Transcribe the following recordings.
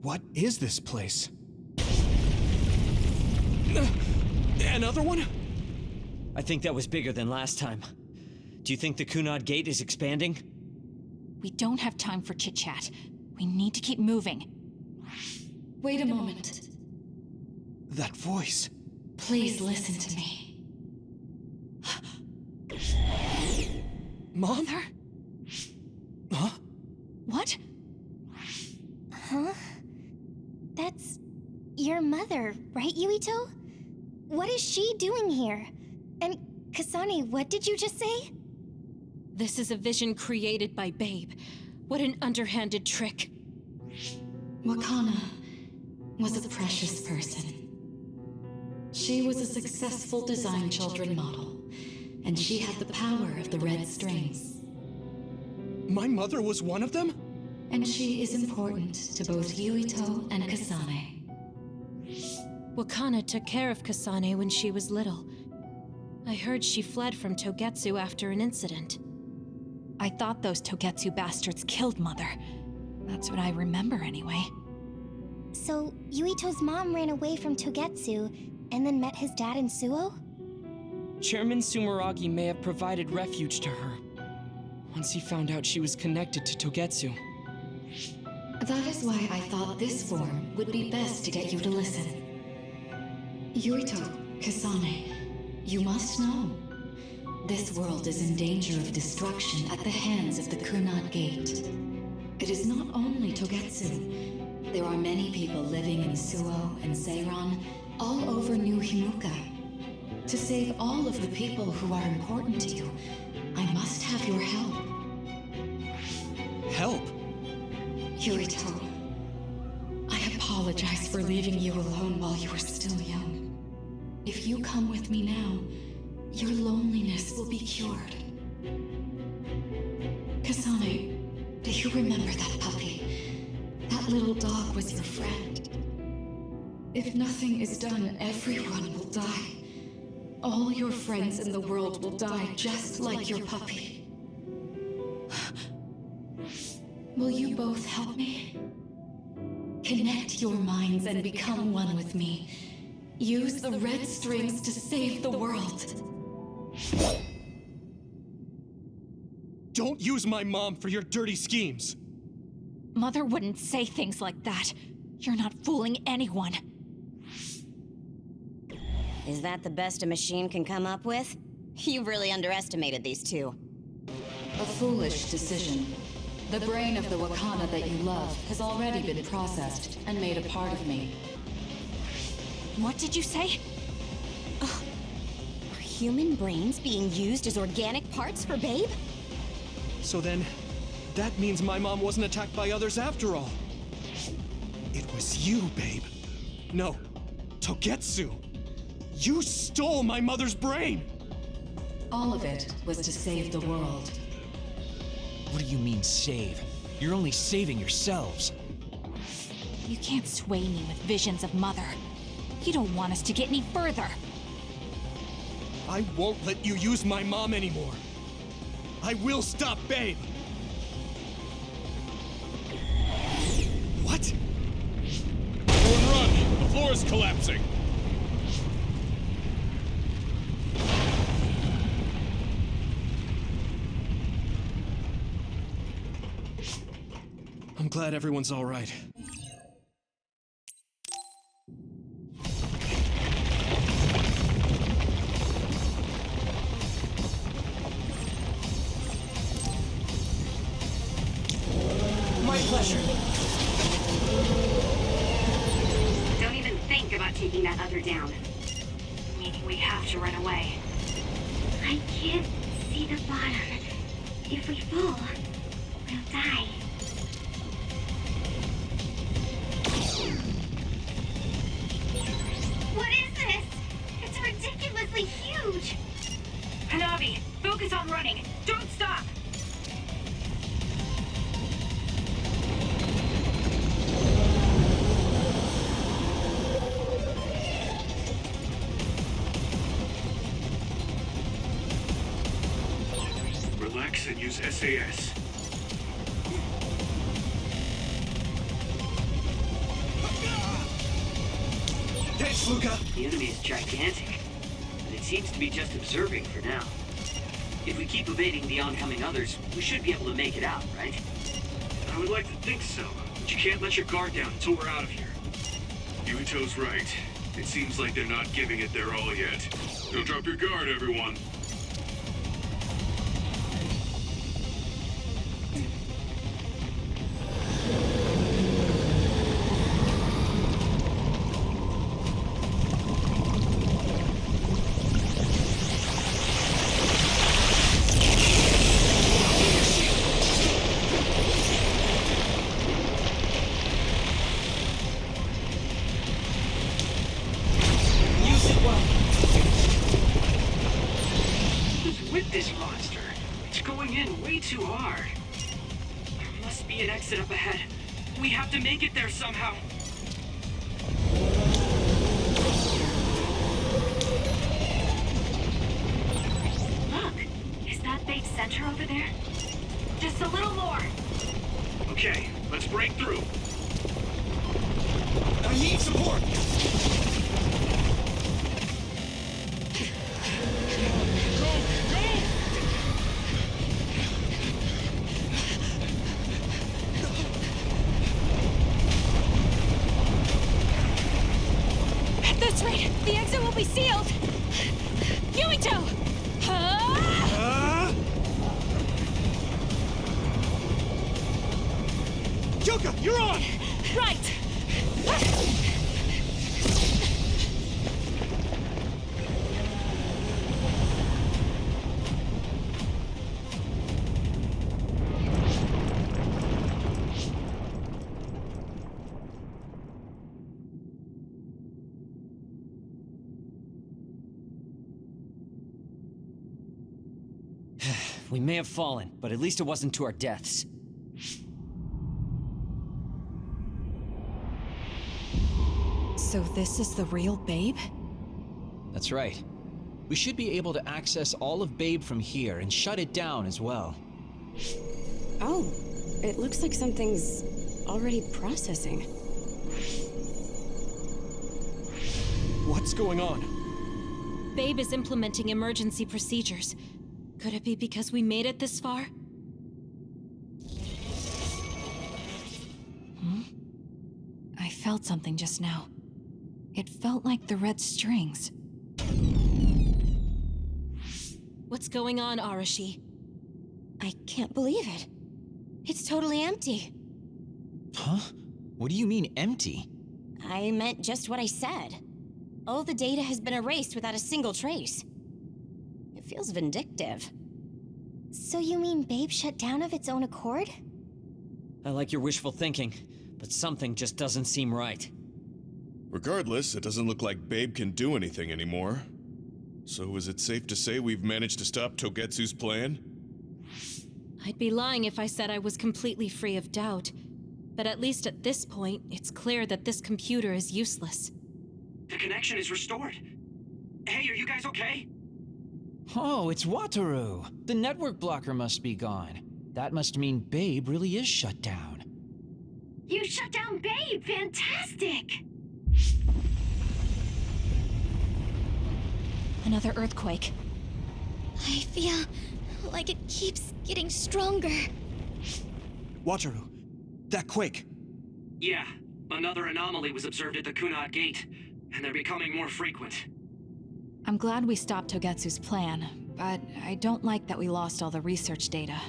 What is this place? Another one? I think that was bigger than last time. Do you think the Kunad Gate is expanding? We don't have time for chit-chat. We need to keep moving. Wait a moment. That voice. Please listen to me. Mom? Mother? Huh? What? Huh? That's your mother, right, Yuito? What is she doing here? And Kasane, what did you just say? This is a vision created by Babe. What an underhanded trick. Wakana was a precious person. She was a successful design children model, and she had the power of the red strings. My mother was one of them? And she is important to both Yuito and Kasane. Wakana took care of Kasane when she was little. I heard she fled from Togetsu after an incident. I thought those Togetsu bastards killed Mother. That's what I remember anyway. So, Yuito's mom ran away from Togetsu and then met his dad in Suo? Chairman Sumeragi may have provided refuge to her once he found out she was connected to Togetsu. That is why I thought this form would be best to get you to listen. Yuito, Kasane, you must know. This world is in danger of destruction at the hands of the Kunad Gate. It is not only Togetsu. There are many people living in Suo and Seiran, all over New Himuka. To save all of the people who are important to you, I must have your help. Help? Yuito, I apologize for leaving you alone while you were still young. If you come with me now, your loneliness will be cured. Kasane, do you remember that puppy? That little dog was your friend. If nothing is done, everyone will die. All your friends in the world will die just like your puppy. Will you both help me? Connect your minds and become one with me. Use the red strings to save the world. Don't use my mom for your dirty schemes! Mother wouldn't say things like that. You're not fooling anyone. Is that the best a machine can come up with? You really underestimated these two. A foolish decision. The brain of the Wakana that you love has already been processed and made a part of me. What did you say? Are human brains being used as organic parts for Babe? So then, that means my mom wasn't attacked by others after all. It was you, Babe. No, Togetsu. You stole my mother's brain! All of it was to save the world. What do you mean, save? You're only saving yourselves. You can't sway me with visions of Mother. You don't want us to get any further. I won't let you use my mom anymore. I will stop Babe! What? Everyone run! The floor is collapsing! I'm glad everyone's all right. My pleasure. Don't even think about taking that other down. Meaning we have to run away. I can't see the bottom. If we fall, we'll die. What is this? It's ridiculously huge! Hanabi, focus on running. Don't stop! Relax and use SAS. Luca! The enemy is gigantic, but it seems to be just observing for now. If we keep evading the oncoming others, we should be able to make it out, right? I would like to think so, but you can't let your guard down until we're out of here. Yuito's right. It seems like they're not giving it their all yet. Don't drop your guard, everyone. With this monster, it's going in way too hard. There must be an exit up ahead. We have to make it there somehow. Look, is that big center over there? Just a little more. Okay, let's break through. I need support! At this rate, the exit will be sealed! Yuito! Yuka, you're on! Right! We may have fallen, but at least it wasn't to our deaths. So this is the real Babe? That's right. We should be able to access all of Babe from here and shut it down as well. Oh, it looks like something's already processing. What's going on? Babe is implementing emergency procedures. Could it be because we made it this far? I felt something just now. It felt like the red strings. What's going on, Arashi? I can't believe it. It's totally empty. Huh? What do you mean, empty? I meant just what I said. All the data has been erased without a single trace. It feels vindictive. So you mean Babe shut down of its own accord? I like your wishful thinking, but something just doesn't seem right. Regardless, it doesn't look like Babe can do anything anymore. So is it safe to say we've managed to stop Togetsu's plan? I'd be lying if I said I was completely free of doubt. But at least at this point, it's clear that this computer is useless. The connection is restored. Hey, are you guys okay? Oh, it's Wataru! The network blocker must be gone. That must mean Babe really is shut down. You shut down Babe! Fantastic! Another earthquake. I feel like it keeps getting stronger. Wataru, that quake. Yeah, another anomaly was observed at the Kunad Gate, and they're becoming more frequent. I'm glad we stopped Togetsu's plan, but I don't like that we lost all the research data.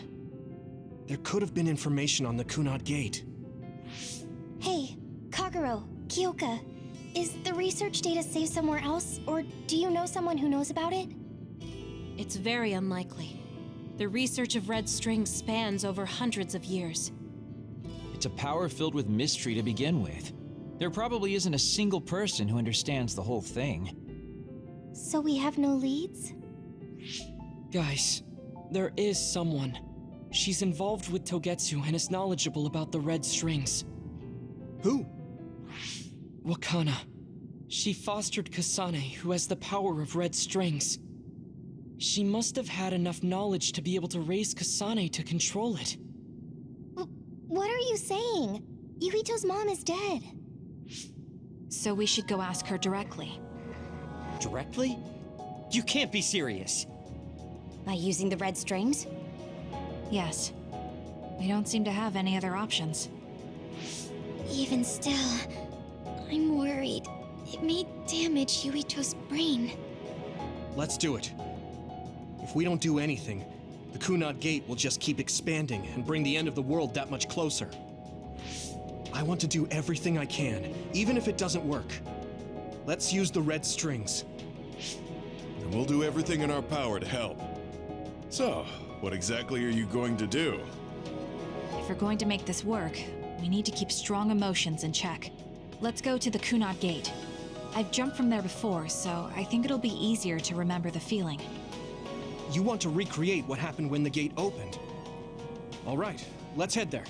There could have been information on the Kunad Gate. Hey, Kagero, Kyoka, is the research data saved somewhere else, or do you know someone who knows about it? It's very unlikely. The research of red strings spans over hundreds of years. It's a power filled with mystery to begin with. There probably isn't a single person who understands the whole thing. So we have no leads? Guys, there is someone. She's involved with Togetsu and is knowledgeable about the red strings. Who? Wakana. She fostered Kasane, who has the power of red strings. She must have had enough knowledge to be able to raise Kasane to control it. What are you saying? Yuito's mom is dead. So we should go ask her directly. Directly? You can't be serious. By using the red strings? Yes. We don't seem to have any other options. Even still, I'm worried. It may damage Yuito's brain. Let's do it. If we don't do anything, the Kunad Gate will just keep expanding and bring the end of the world that much closer. I want to do everything I can, even if it doesn't work. Let's use the red strings. And we'll do everything in our power to help. So, what exactly are you going to do? If we're going to make this work, we need to keep strong emotions in check. Let's go to the Kunad Gate. I've jumped from there before, so I think it'll be easier to remember the feeling. You want to recreate what happened when the gate opened? All right, let's head there.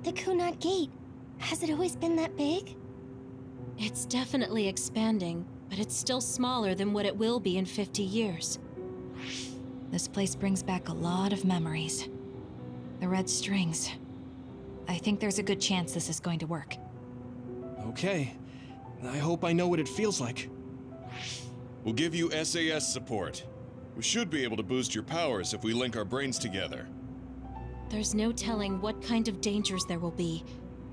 The Kunad Gate. Has it always been that big? It's definitely expanding, but it's still smaller than what it will be in 50 years. This place brings back a lot of memories. The red strings. I think there's a good chance this is going to work. Okay. I hope I know what it feels like. We'll give you SAS support. We should be able to boost your powers if we link our brains together. There's no telling what kind of dangers there will be,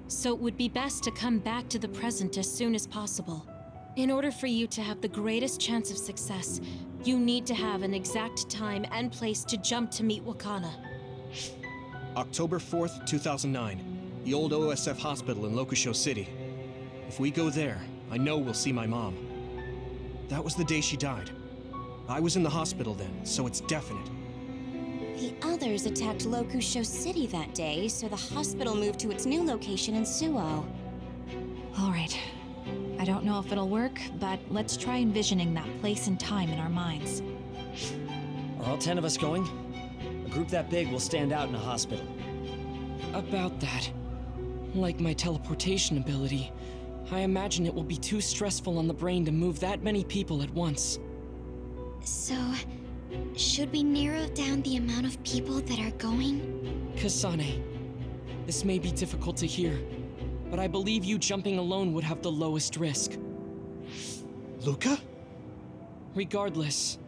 so it would be best to come back to the present as soon as possible. In order for you to have the greatest chance of success, you need to have an exact time and place to jump to meet Wakana. October 4th, 2009. The old OSF hospital in Lokusho City. If we go there, I know we'll see my mom. That was the day she died. I was in the hospital then, so it's definite. The others attacked Lokusho City that day, so the hospital moved to its new location in Suo. All right. I don't know if it'll work, but let's try envisioning that place and time in our minds. Are all 10 of us going? A group that big will stand out in a hospital. About that. Like my teleportation ability, I imagine it will be too stressful on the brain to move that many people at once. So, should we narrow down the amount of people that are going? Kasane, this may be difficult to hear, but I believe you jumping alone would have the lowest risk. Luca? Regardless,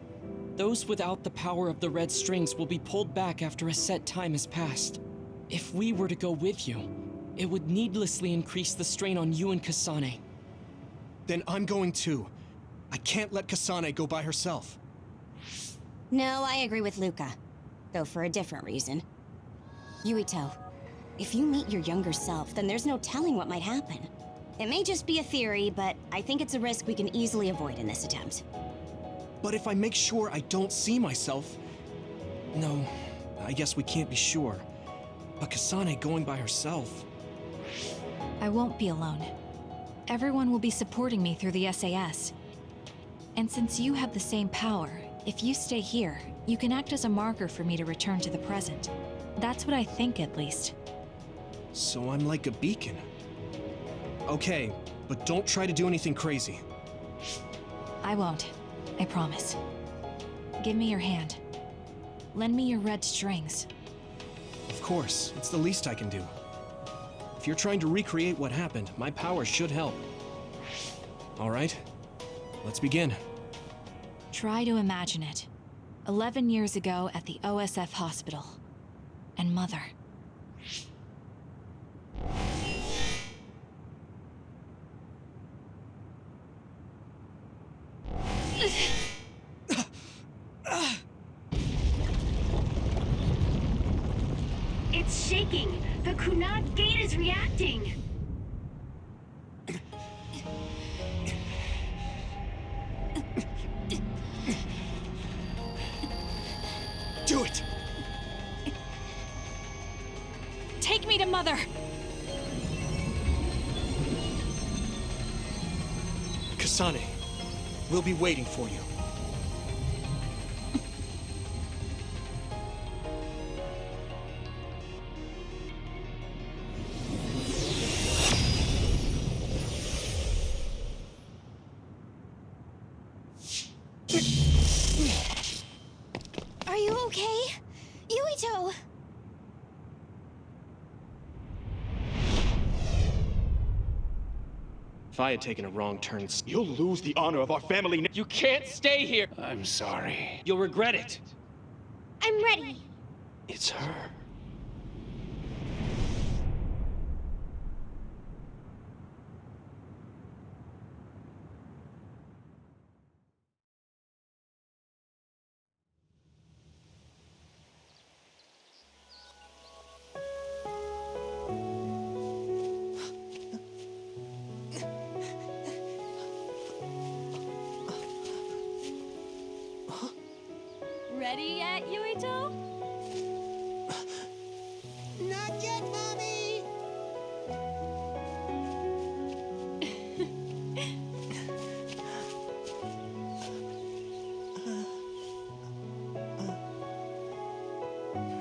Those without the power of the red strings will be pulled back after a set time has passed. If we were to go with you, it would needlessly increase the strain on you and Kasane. Then I'm going too. I can't let Kasane go by herself. No, I agree with Luca. Though for a different reason. Yuito, if you meet your younger self, then there's no telling what might happen. It may just be a theory, but I think it's a risk we can easily avoid in this attempt. But if I make sure I don't see myself... No, I guess we can't be sure. But Kasane going by herself... I won't be alone. Everyone will be supporting me through the SAS. And since you have the same power, if you stay here, you can act as a marker for me to return to the present. That's what I think, at least. So I'm like a beacon. Okay, but don't try to do anything crazy. I won't. I promise. Give me your hand. Lend me your red strings. Of course, it's the least I can do. If you're trying to recreate what happened, my power should help. All right, let's begin. Try to imagine it. 11 years ago at the OSF hospital. And Mother. It's shaking! The Kunad gate is reacting! Do it! Take me to Mother! Kasane, we'll be waiting for you. Are you okay? Yuito! If I had taken a wrong turn, You'll lose the honor of our family. You can't stay here! I'm sorry. You'll regret it. I'm ready. It's her. Ready yet, Yuito? Not yet, Mommy!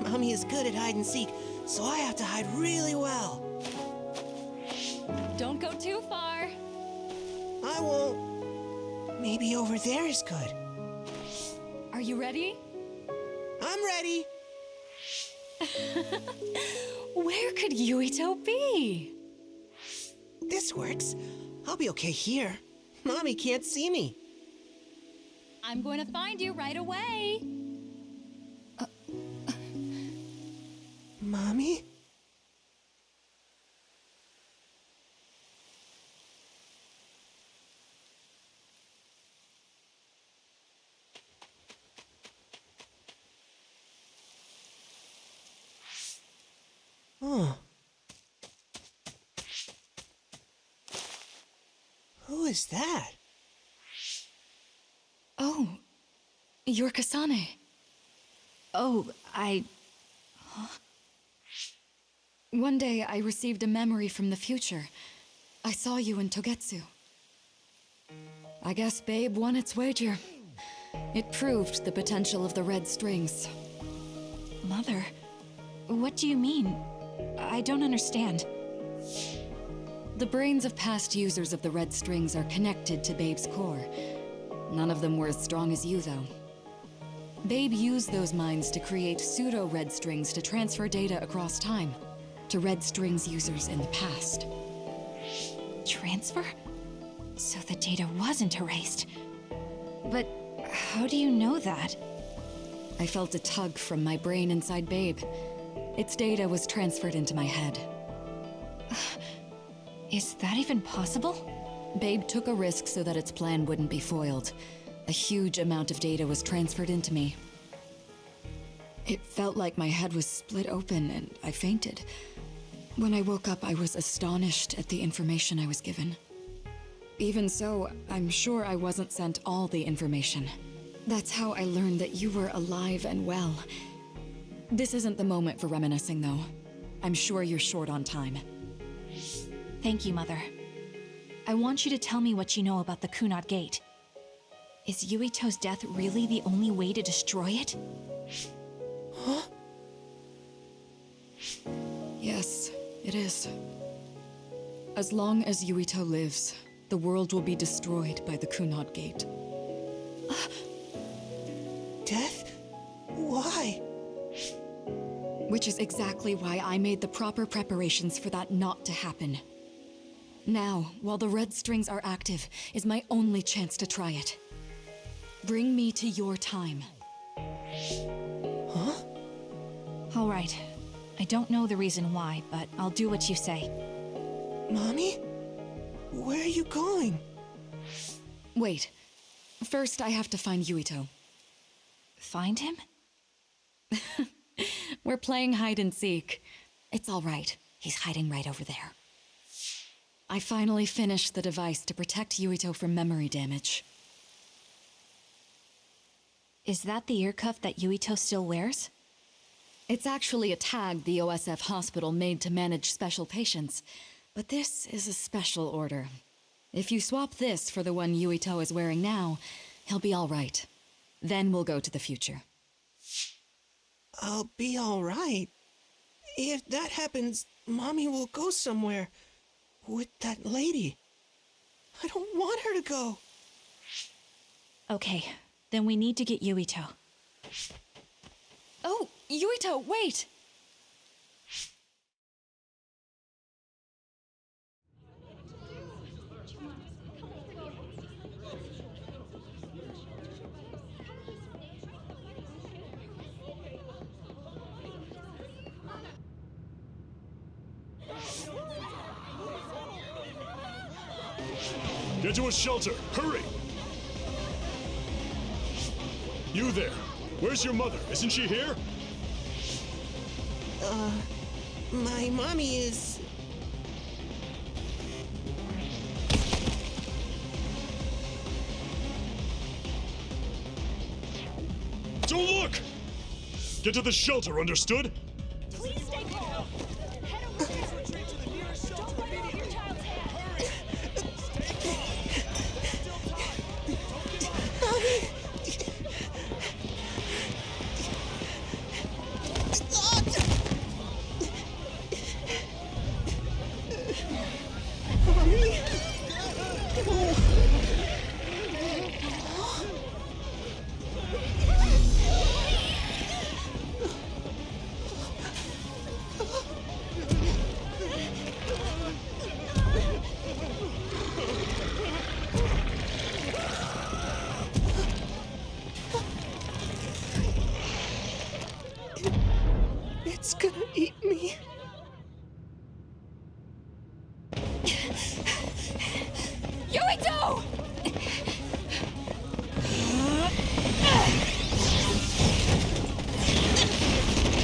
Mommy is good at hide and seek, so I have to hide really well. Don't go too far. I won't. Maybe over there is good. Are you ready? I'm ready. Where could Yuito be? This works. I'll be okay here. Mommy can't see me. I'm going to find you right away. Mommy? Oh. Who is that? Oh, you're Kasane. Oh, Huh? One day I received a memory from the future. I saw you in Togetsu. I guess Babe won its wager. It proved the potential of the red strings. Mother, what do you mean? I don't understand. The brains of past users of the red strings are connected to Babe's core. None of them were as strong as you, though. Babe used those minds to create pseudo-red strings to transfer data across time to red strings users in the past. Transfer? So the data wasn't erased. But how do you know that? I felt a tug from my brain inside Babe. Its data was transferred into my head. Is that even possible? Babe took a risk so that its plan wouldn't be foiled. A huge amount of data was transferred into me. It felt like my head was split open and I fainted. When I woke up, I was astonished at the information I was given. Even so, I'm sure I wasn't sent all the information. That's how I learned that you were alive and well. This isn't the moment for reminiscing, though. I'm sure you're short on time. Thank you, Mother. I want you to tell me what you know about the Kunad Gate. Is Yuito's death really the only way to destroy it? Huh? Yes, it is. As long as Yuito lives, the world will be destroyed by the Kunad Gate. Death? Why? Which is exactly why I made the proper preparations for that not to happen. Now, while the red strings are active, is my only chance to try it. Bring me to your time. Huh? All right. I don't know the reason why, but I'll do what you say. Mommy? Where are you going? Wait. First, I have to find Yuito. Find him? We're playing hide and seek. It's all right. He's hiding right over there. I finally finished the device to protect Yuito from memory damage. Is that the ear cuff that Yuito still wears? It's actually a tag the OSF hospital made to manage special patients, but this is a special order. If you swap this for the one Yuito is wearing now, he'll be all right. Then we'll go to the future. I'll be all right. If that happens, Mommy will go somewhere. With that lady. I don't want her to go. Okay, then we need to get Yuito. Oh, Yuito, wait! Get to a shelter! Hurry! You there! Where's your mother? Isn't she here? My mommy is... Don't look! Get to the shelter, understood? Please stay calm. Head over there. Retreat to the nearest shelter. Don't let out your child's hand. Hurry. It's gonna eat me. Yuito!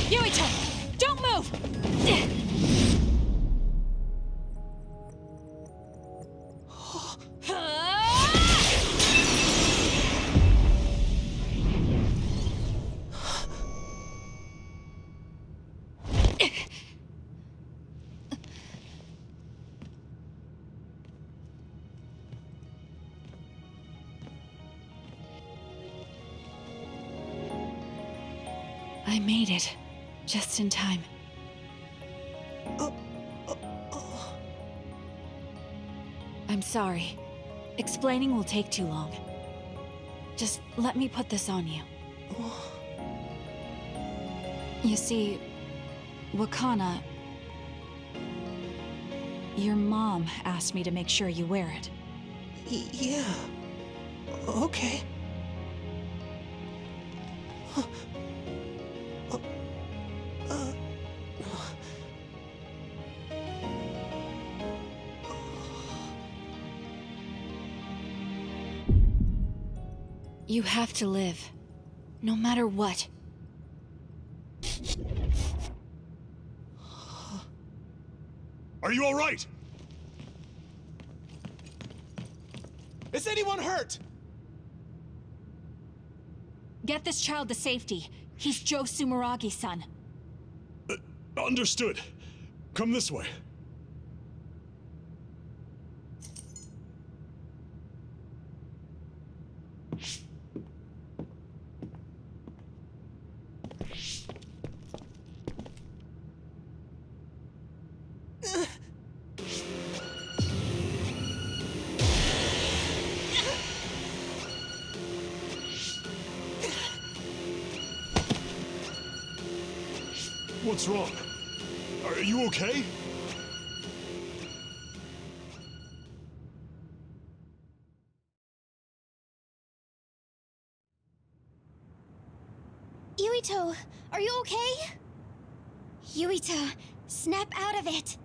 Yuito! Don't move! I made it. Just in time. I'm sorry. Explaining will take too long. Just let me put this on you. You see, Wakana... Your mom asked me to make sure you wear it. Yeah. Okay. You have to live. No matter what. Are you all right? Is anyone hurt? Get this child to safety. He's Joe Sumeragi's son. Understood. Come this way. What's wrong? Are you okay? Yuito, are you okay? Yuito, snap out of it.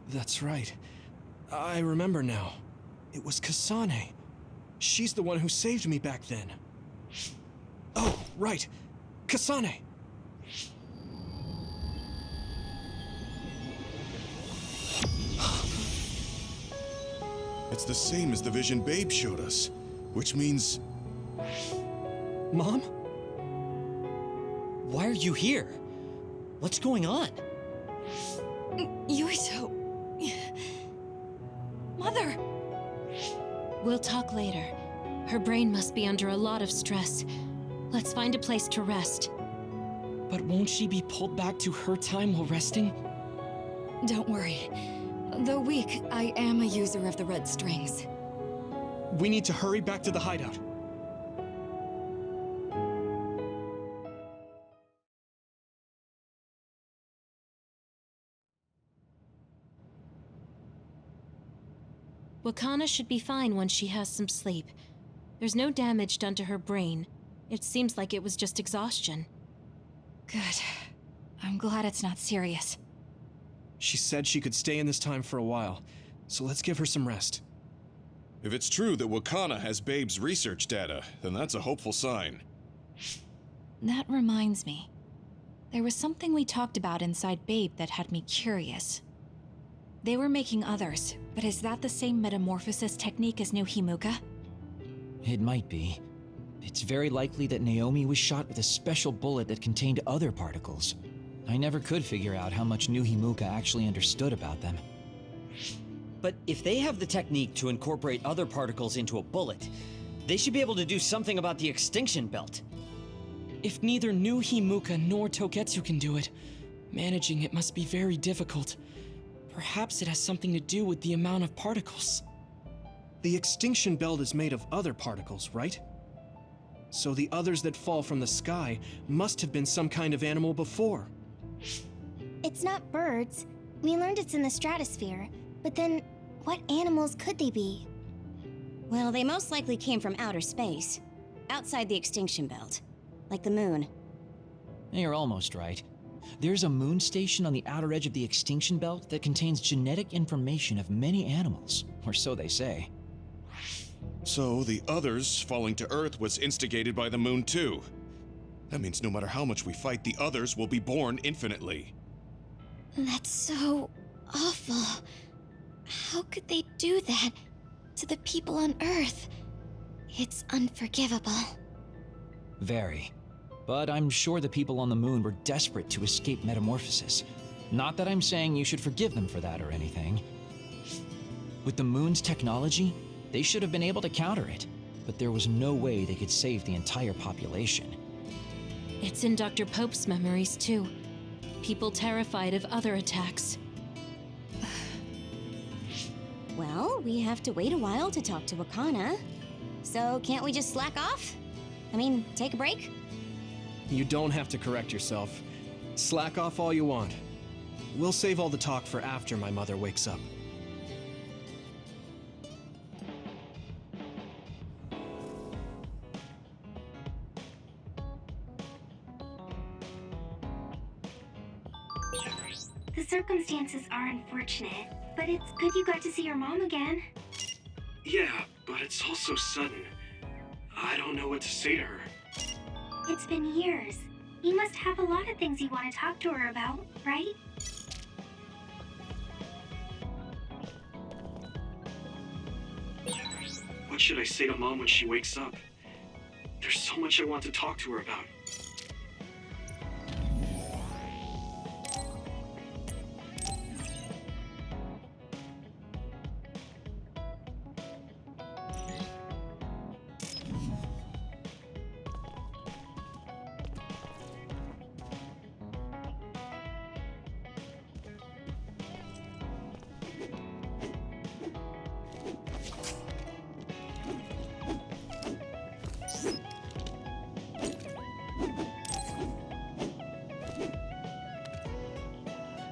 That's right. I remember now. It was Kasane. She's the one who saved me back then. Oh, right. Kasane! It's the same as the vision Babe showed us, which means... Mom? Why are you here? What's going on? Yuito... Mother! We'll talk later. Her brain must be under a lot of stress. Let's find a place to rest. But won't she be pulled back to her time while resting? Don't worry. Though weak, I am a user of the red strings. We need to hurry back to the hideout. Wakana should be fine once she has some sleep. There's no damage done to her brain. It seems like it was just exhaustion. Good. I'm glad it's not serious. She said she could stay in this time for a while, so let's give her some rest. If it's true that Wakana has Babe's research data, then that's a hopeful sign. That reminds me. There was something we talked about inside Babe that had me curious. They were making others, but is that the same metamorphosis technique as New Himuka? It might be. It's very likely that Naomi was shot with a special bullet that contained other particles. I never could figure out how much New Himuka actually understood about them. But if they have the technique to incorporate other particles into a bullet, they should be able to do something about the extinction belt. If neither New Himuka nor Togetsu can do it, managing it must be very difficult. Perhaps it has something to do with the amount of particles. The extinction belt is made of other particles, right? So the others that fall from the sky must have been some kind of animal before. It's not birds. We learned it's in the stratosphere. But then, what animals could they be? Well, they most likely came from outer space, outside the extinction belt, like the moon. You're almost right. There's a moon station on the outer edge of the extinction belt that contains genetic information of many animals, or so they say. So the others falling to Earth was instigated by the moon too. That means no matter how much we fight, the others will be born infinitely. That's so awful. How could they do that to the people on Earth? It's unforgivable. Very. But I'm sure the people on the moon were desperate to escape metamorphosis. Not that I'm saying you should forgive them for that or anything. With the moon's technology, they should have been able to counter it, but there was no way they could save the entire population. It's in Dr. Pope's memories, too. People terrified of other attacks. Well, we have to wait a while to talk to Wakana. So can't we just slack off? I mean, take a break? You don't have to correct yourself. Slack off all you want. We'll save all the talk for after my mother wakes up. The circumstances are unfortunate, but it's good you got to see your mom again. Yeah, but it's all so sudden. I don't know what to say to her. It's been years. You must have a lot of things you want to talk to her about, right? What should I say to Mom when she wakes up? There's so much I want to talk to her about.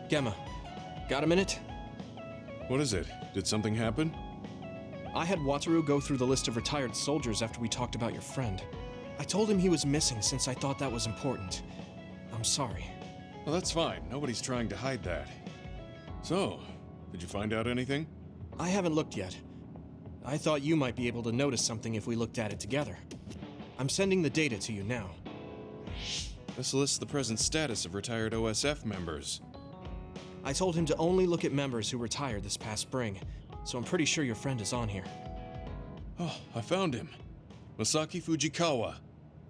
Gemma, got a minute? What is it? Did something happen? I had Wataru go through the list of retired soldiers after we talked about your friend. I told him he was missing since I thought that was important. I'm sorry. Well, that's fine. Nobody's trying to hide that. So, did you find out anything? I haven't looked yet. I thought you might be able to notice something if we looked at it together. I'm sending the data to you now. This lists the present status of retired OSF members. I told him to only look at members who retired this past spring, so I'm pretty sure your friend is on here. Oh, I found him. Masaki Fujikawa.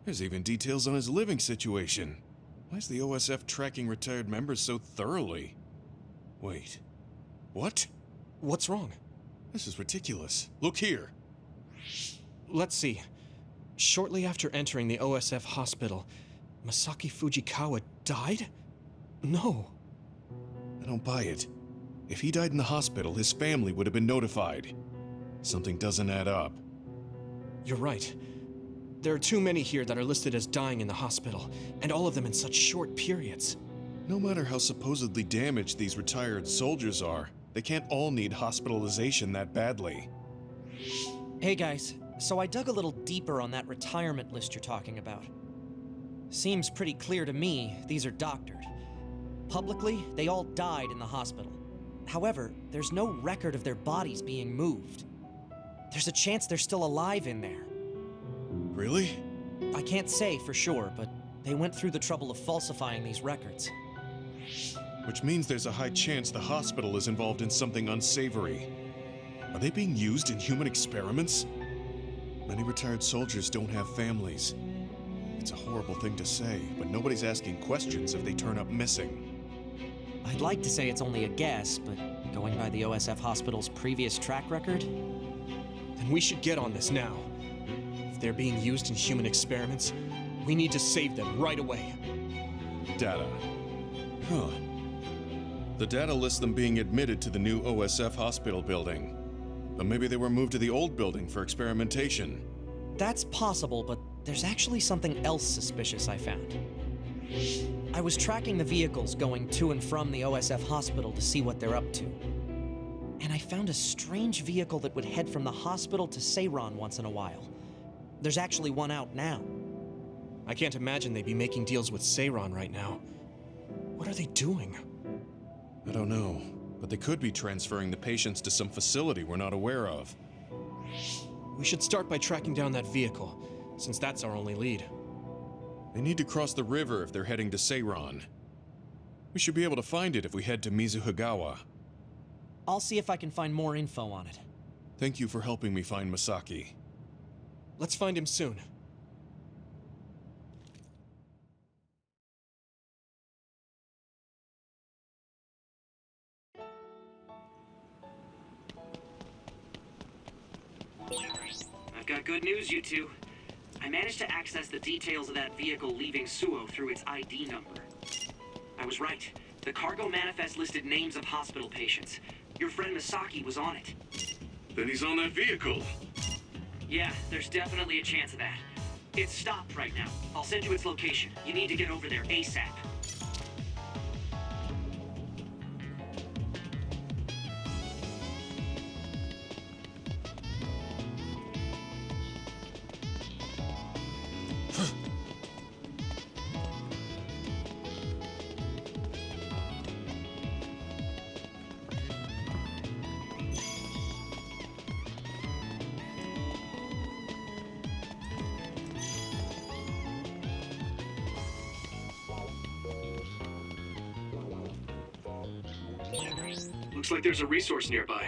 There's even details on his living situation. Why is the OSF tracking retired members so thoroughly? Wait. What? What's wrong? This is ridiculous. Look here. Let's see. Shortly after entering the OSF hospital, Masaki Fujikawa died? No. I don't buy it. If he died in the hospital, his family would have been notified. Something doesn't add up. You're right. There are too many here that are listed as dying in the hospital, and all of them in such short periods. No matter how supposedly damaged these retired soldiers are, they can't all need hospitalization that badly. Hey guys, so I dug a little deeper on that retirement list you're talking about. Seems pretty clear to me these are doctored. Publicly, they all died in the hospital. However, there's no record of their bodies being moved. There's a chance they're still alive in there. Really? I can't say for sure, but they went through the trouble of falsifying these records. Which means there's a high chance the hospital is involved in something unsavory. Are they being used in human experiments? Many retired soldiers don't have families. It's a horrible thing to say, but nobody's asking questions if they turn up missing. I'd like to say it's only a guess, but going by the OSF hospital's previous track record? Then we should get on this now. If they're being used in human experiments, we need to save them right away. Data. Huh. The data lists them being admitted to the new OSF hospital building. But maybe they were moved to the old building for experimentation. That's possible, but there's actually something else suspicious I found. I was tracking the vehicles going to and from the OSF hospital to see what they're up to. And I found a strange vehicle that would head from the hospital to Seiran once in a while. There's actually one out now. I can't imagine they'd be making deals with Seiran right now. What are they doing? I don't know, but they could be transferring the patients to some facility we're not aware of. We should start by tracking down that vehicle, since that's our only lead. They need to cross the river if they're heading to Seiran. We should be able to find it if we head to Mizuhigawa. I'll see if I can find more info on it. Thank you for helping me find Masaki. Let's find him soon. I've got good news, you two. I managed to access the details of that vehicle leaving Suo through its ID number. I was right. The cargo manifest listed names of hospital patients. Your friend Masaki was on it. Then he's on that vehicle. Yeah, there's definitely a chance of that. It's stopped right now. I'll send you its location. You need to get over there ASAP. Looks like there's a resource nearby.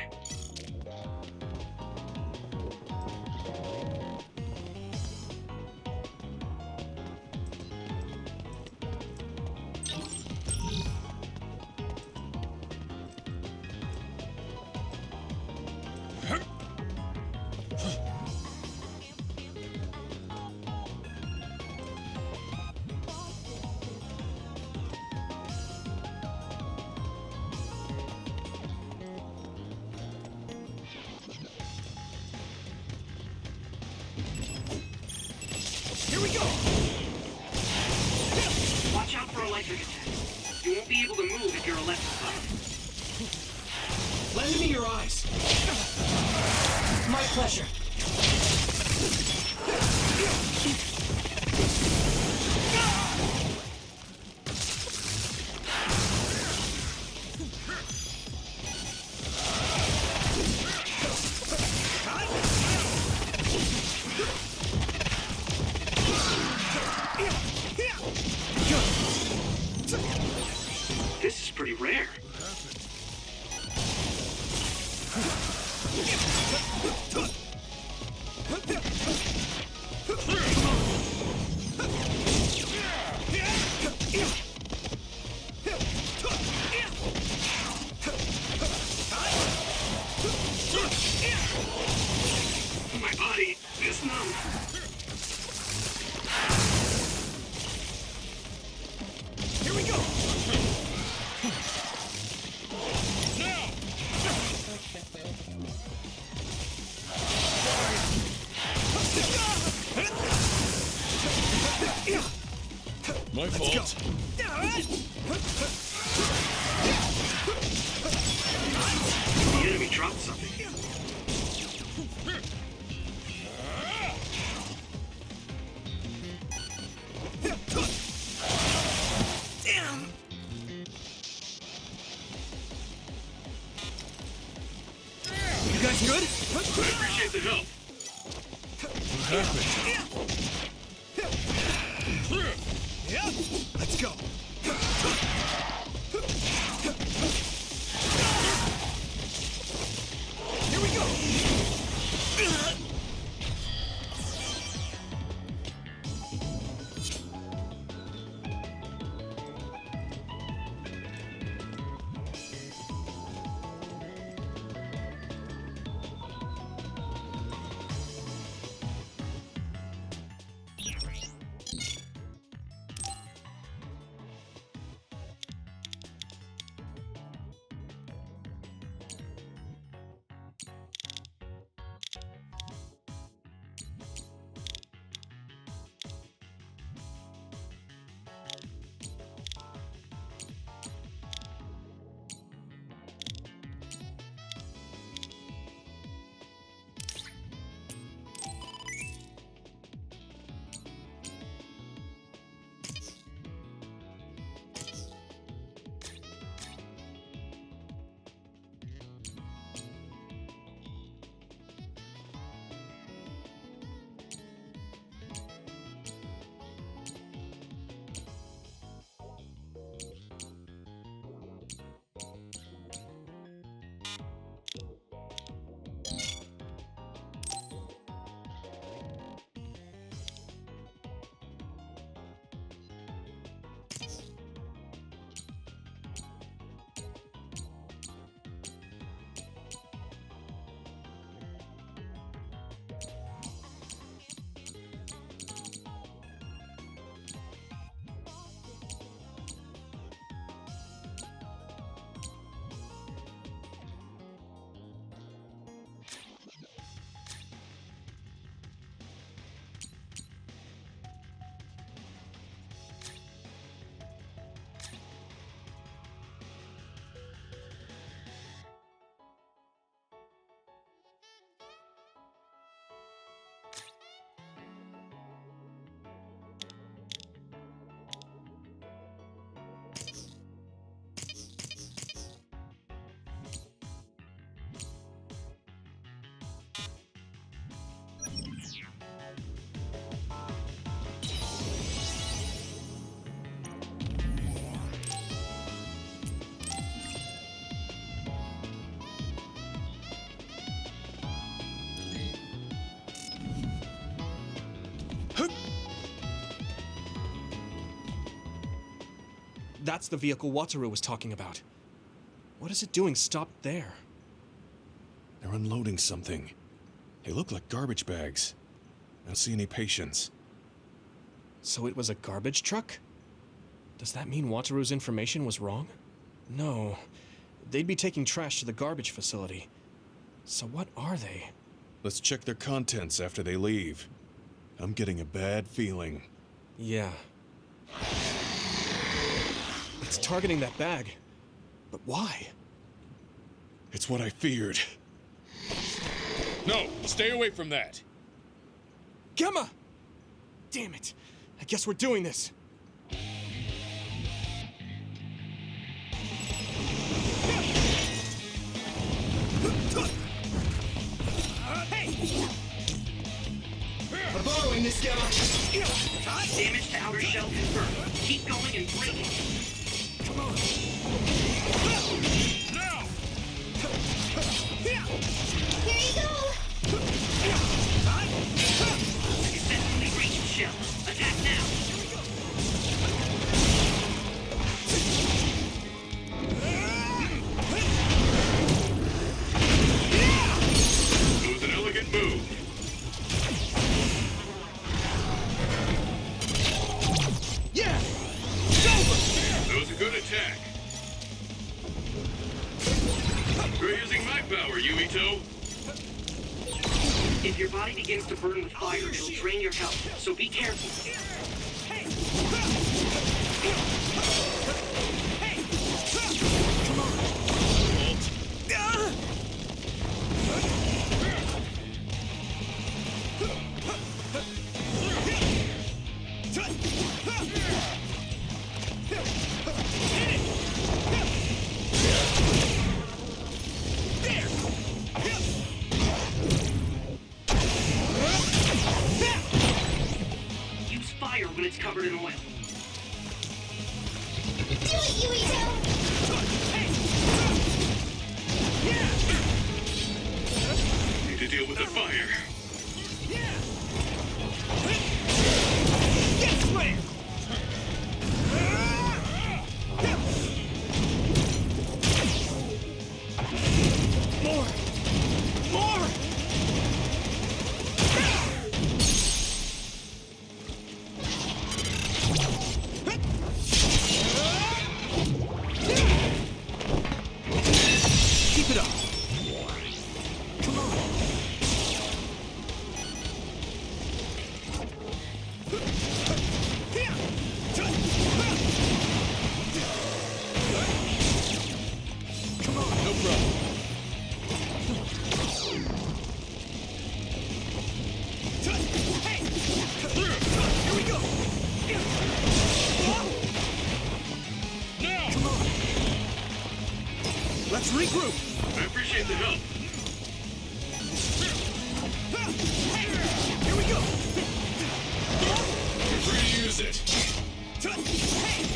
Here we go! Watch out for electric attacks. You won't be able to move if you're electrified. Lend me your eyes! My pleasure. This is pretty rare. My body is numb. Here we go! My fault. The enemy dropped something. Damn! You guys good? I appreciate the help. What happened? Let's go. Here we go. That's the vehicle Wataru was talking about. What is it doing stopped there? They're unloading something. They look like garbage bags. I don't see any patients. So it was a garbage truck? Does that mean Wataru's information was wrong? No. They'd be taking trash to the garbage facility. So what are they? Let's check their contents after they leave. I'm getting a bad feeling. Yeah. It's targeting that bag. But why? It's what I feared. No, stay away from that. Gemma! Damn it. I guess we're doing this. I'm borrowing this Gemma. Damage to outer shell confirmed. Keep going and break it. Come on. Now! Here you go! Successfully reached shell. Attack now! It was an elegant move. Yeah! It's over! That was a good attack. You're using my power, Yuito. If your body begins to burn with fire, it'll drain your health, so be careful. Use fire when it's covered in oil. Do it, Yuito! Need to deal with the fire. Yes, man! More! More! Keep it up! Come on! Come on, no problem. Hey! Here we go! Now! Come on! Let's regroup! I appreciate the help. Here we go! You're free to use it. Concentrate.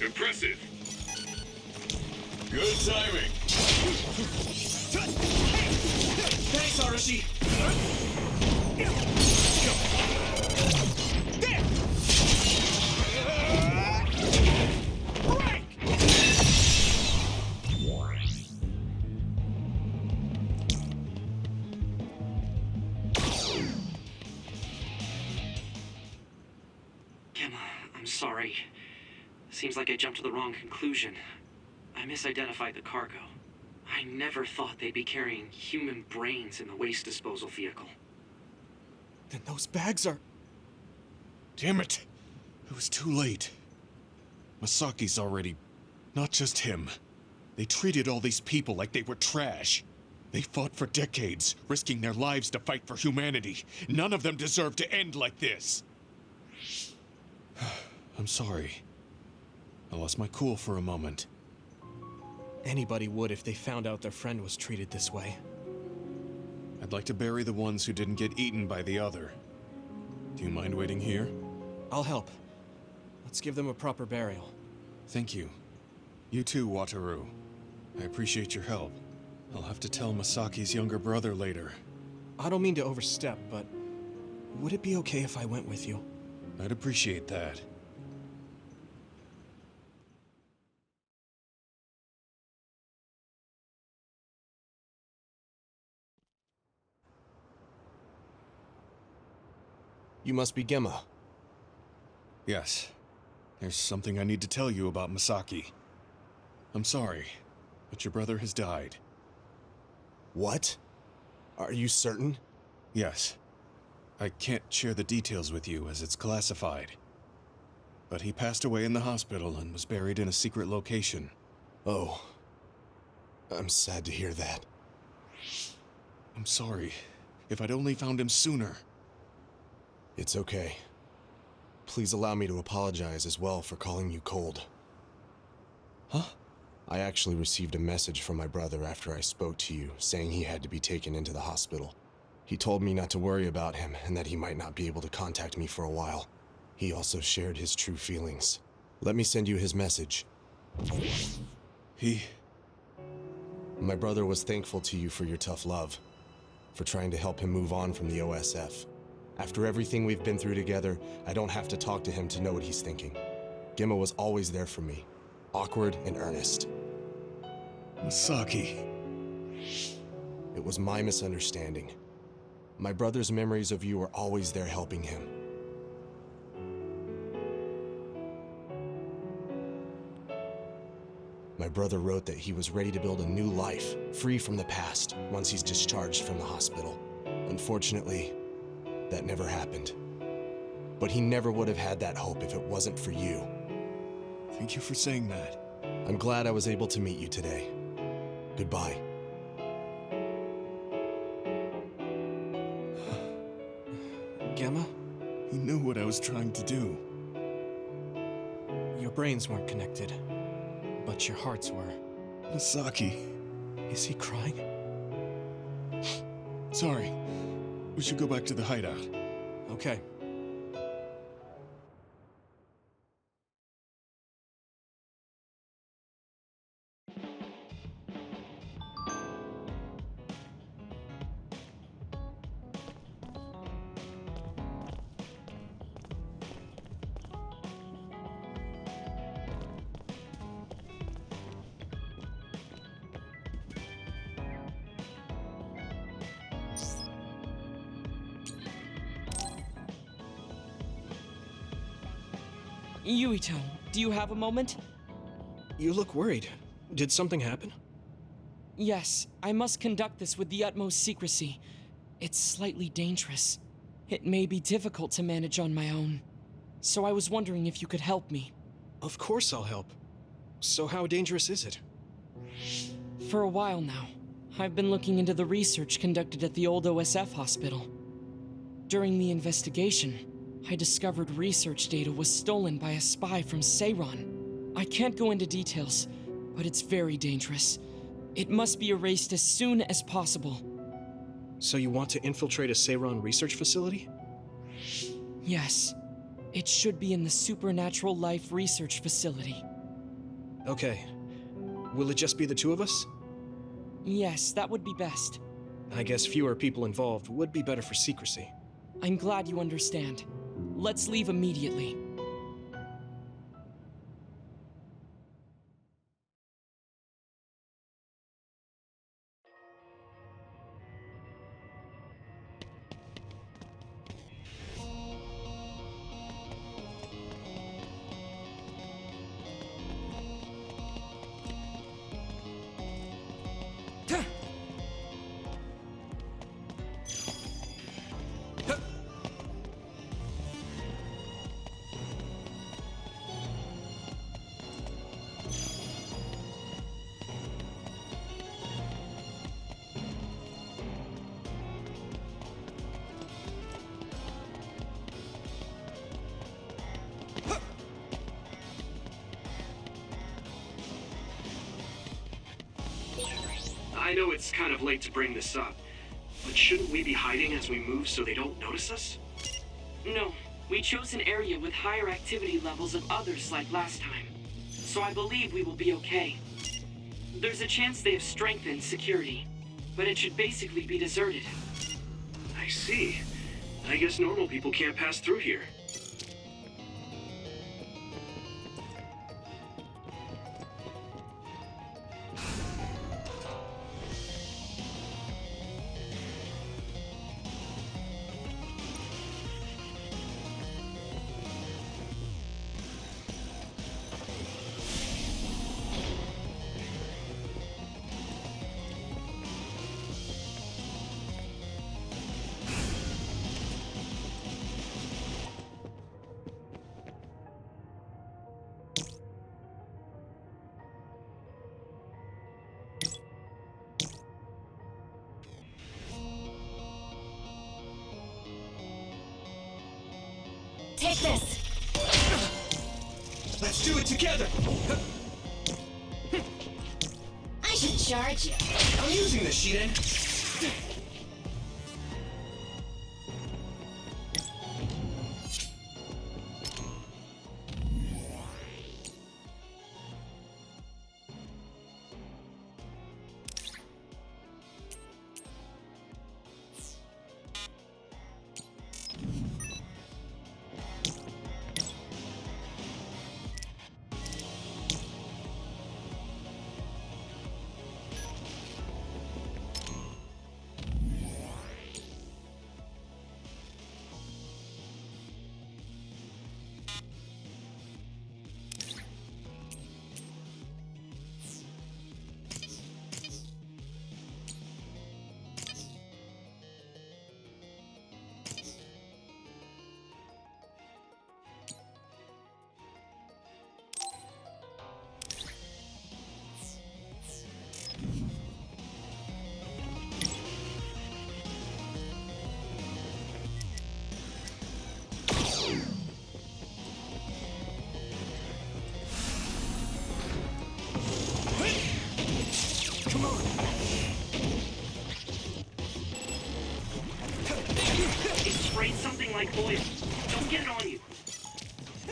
Impressive. Good timing. Thanks, Arashi! Gemma, I'm sorry. Seems like I jumped to the wrong conclusion. I misidentified the cargo. I never thought they'd be carrying human brains in the waste disposal vehicle. Then those bags are... Damn it! It was too late. Masaki's already... Not just him. They treated all these people like they were trash. They fought for decades, risking their lives to fight for humanity. None of them deserve to end like this. I'm sorry. I lost my cool for a moment. Anybody would if they found out their friend was treated this way. I'd like to bury the ones who didn't get eaten by the other. Do you mind waiting here? I'll help. Let's give them a proper burial. Thank you. You too, Wataru. I appreciate your help. I'll have to tell Masaki's younger brother later. I don't mean to overstep, but would it be okay if I went with you? I'd appreciate that. You must be Gemma. Yes. There's something I need to tell you about Masaki. I'm sorry, but your brother has died. What? Are you certain? Yes. I can't share the details with you as it's classified. But he passed away in the hospital and was buried in a secret location. Oh. I'm sad to hear that. I'm sorry. If I'd only found him sooner. It's okay. Please allow me to apologize as well for calling you cold. Huh? I actually received a message from my brother after I spoke to you, saying he had to be taken into the hospital. He told me not to worry about him and that he might not be able to contact me for a while. He also shared his true feelings. Let me send you his message. My brother was thankful to you for your tough love, for trying to help him move on from the OSF. After everything we've been through together, I don't have to talk to him to know what he's thinking. Gemma was always there for me, awkward and earnest. Masaki. It was my misunderstanding. My brother's memories of you were always there helping him. My brother wrote that he was ready to build a new life, free from the past, once he's discharged from the hospital. Unfortunately, that never happened. But he never would have had that hope if it wasn't for you. Thank you for saying that. I'm glad I was able to meet you today. Goodbye. Gemma? He knew what I was trying to do. Your brains weren't connected, but your hearts were. Masaki. Is he crying? Sorry. We should go back to the hideout. Okay. Yuito, do you have a moment? You look worried. Did something happen? Yes, I must conduct this with the utmost secrecy. It's slightly dangerous. It may be difficult to manage on my own. So I was wondering if you could help me. Of course I'll help. So how dangerous is it? For a while now, I've been looking into the research conducted at the old OSF hospital. During the investigation, I discovered research data was stolen by a spy from Seiron. I can't go into details, but it's very dangerous. It must be erased as soon as possible. So you want to infiltrate a Seiron research facility? Yes. It should be in the Supernatural Life Research Facility. Okay. Will it just be the two of us? Yes, that would be best. I guess fewer people involved would be better for secrecy. I'm glad you understand. Let's leave immediately. I know it's kind of late to bring this up, but shouldn't we be hiding as we move so they don't notice us? No, we chose an area with higher activity levels of others like last time. so I believe we will be okay. There's a chance they have strengthened security, but it should basically be deserted. I see. I guess normal people can't pass through here. Take this! Let's do it together! I should charge you. I'm using this, Shiden. It sprayed something like oil. Don't get it on you.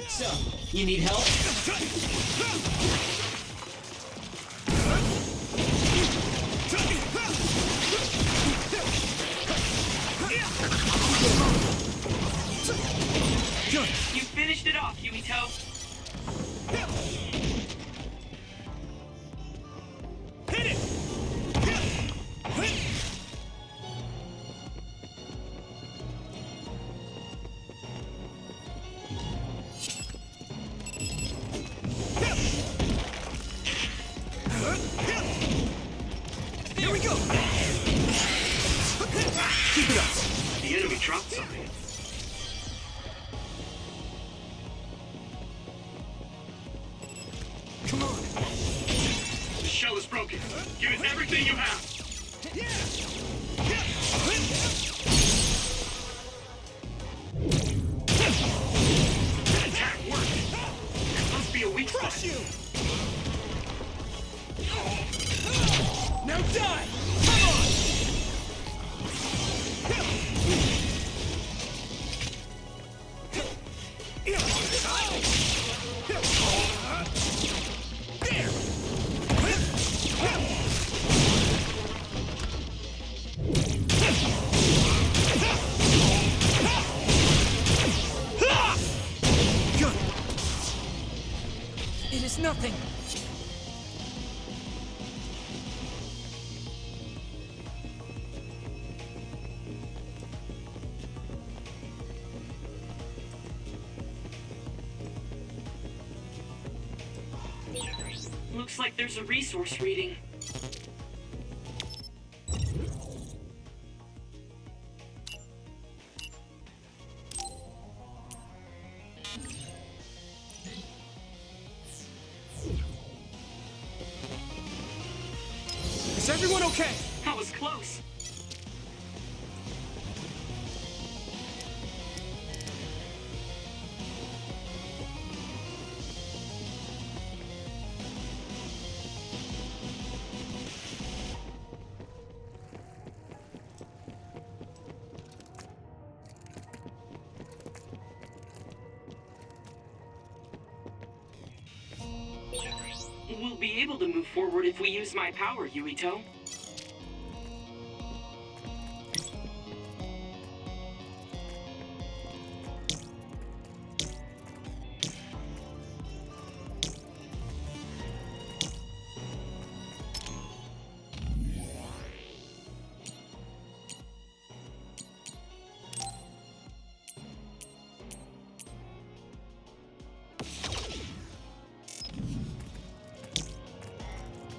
So, you need help? You finished it off, Yumito. Hit it! Here we go! Keep it up! The enemy dropped something. Come on! The shell is broken. Give it everything you have. That attack worked. It must be a weak spot. Crush you! Now die! Come on! Good. It is nothing. Looks like there's a resource reading. Is everyone okay? That was close. We'll be able to move forward if we use my power, Yuito.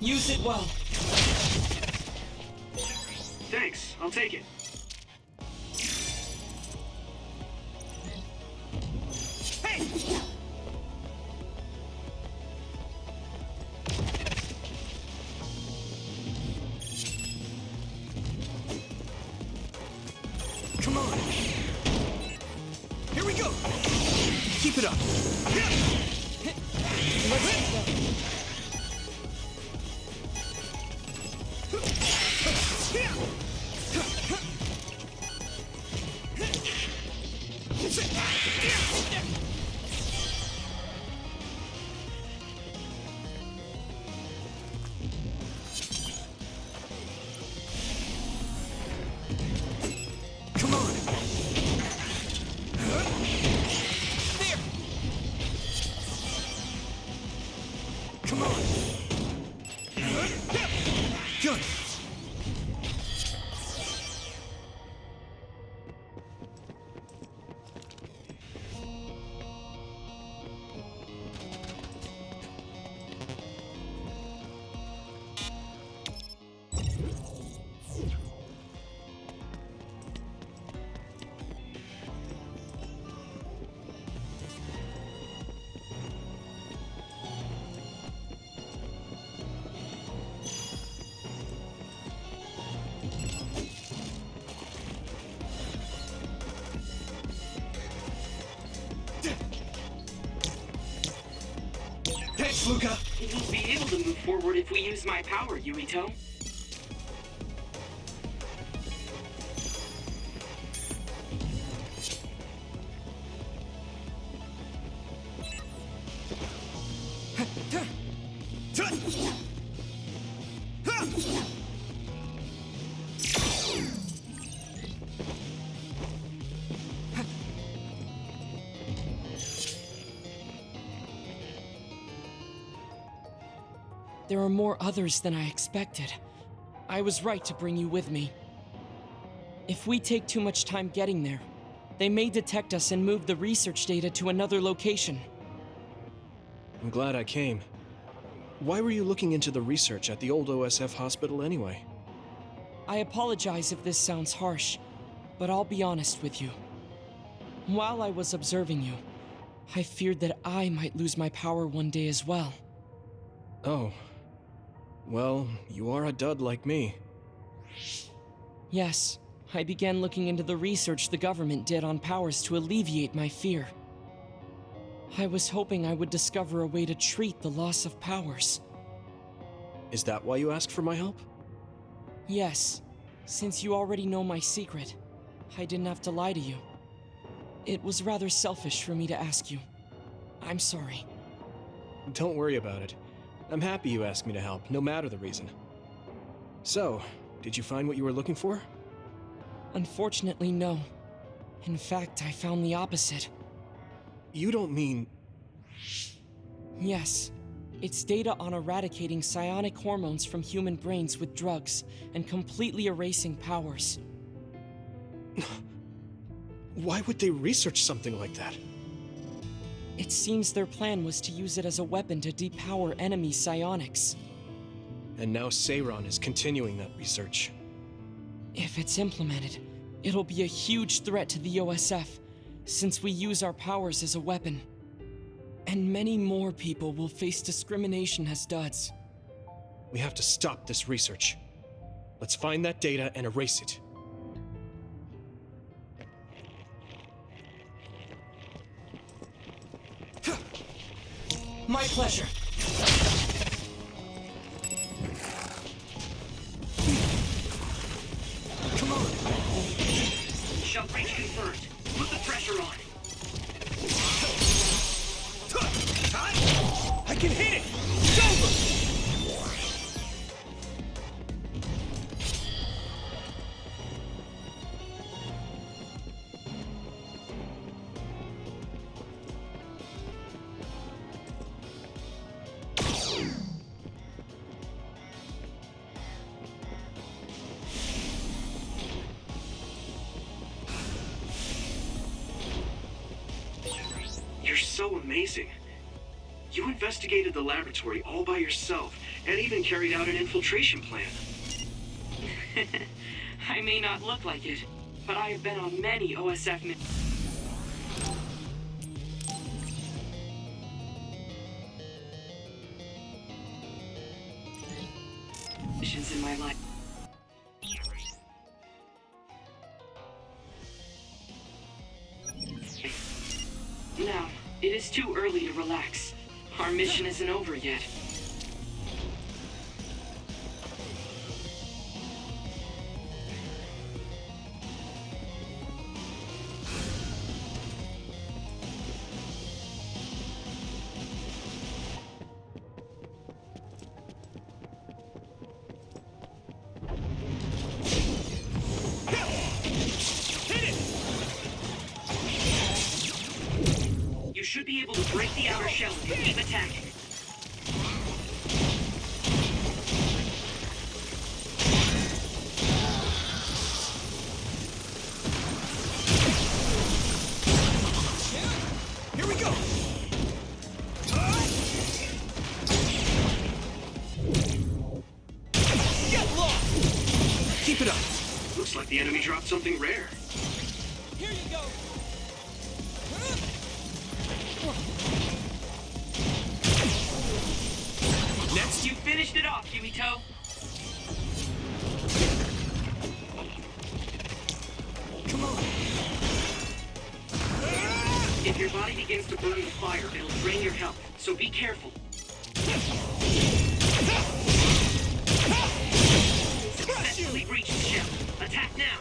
Use it well. Thanks, I'll take it. Hey! Come on! Here we go! Keep it up! Let's go. Come on! There! Come on! Good! Thanks, Luca! We'll be able to move forward if we use my power, Yuito. There are more others than I expected. I was right to bring you with me. If we take too much time getting there, they may detect us and move the research data to another location. I'm glad I came. Why were you looking into the research at the old OSF hospital anyway? I apologize if this sounds harsh, but I'll be honest with you. While I was observing you, I feared that I might lose my power one day as well. Oh. Well, you are a dud like me. Yes, I began looking into the research the government did on powers to alleviate my fear. I was hoping I would discover a way to treat the loss of powers. Is that why you asked for my help? Yes, since you already know my secret, I didn't have to lie to you. It was rather selfish for me to ask you. I'm sorry. Don't worry about it. I'm happy you asked me to help, no matter the reason. So, did you find what you were looking for? Unfortunately, no. In fact, I found the opposite. You don't mean... Yes. It's data on eradicating psionic hormones from human brains with drugs and completely erasing powers. Why would they research something like that? It seems their plan was to use it as a weapon to depower enemy psionics. And now Seiron is continuing that research. If it's implemented, it'll be a huge threat to the OSF, since we use our powers as a weapon. And many more people will face discrimination as duds. We have to stop this research. Let's find that data and erase it. My pleasure. Come on! Shell breach confirmed. Put the pressure on. I can hit it! It's over! so amazing. You investigated the laboratory all by yourself, and even carried out an infiltration plan. I may not look like it, but I have been on many OSF missions in my life. Now, it is too early to relax. Our mission isn't over yet. You should be able to break the outer shell if you keep attacking. Here we go! Get lost! Keep it up. Looks like the enemy dropped something rare. Here you go. Next, you finished it off, Yumito. Come on. If your body begins to burn with fire, it'll drain your health, so be careful. Successfully breached the shell. Attack now.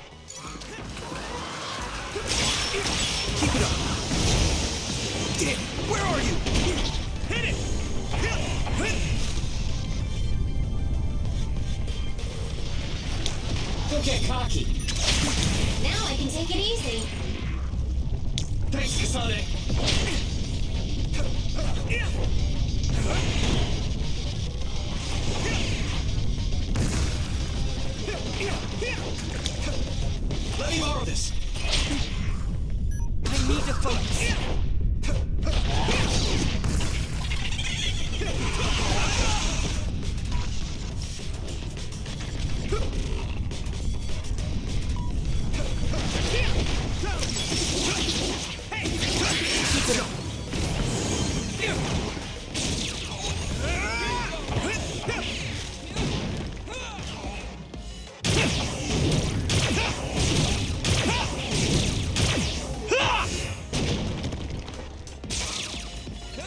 Keep it up. Damn, where are you? Hit it! Don't get cocky. Now I can take it easy. Thanks, Kasane. Let me borrow this. I need to focus. Keep it up.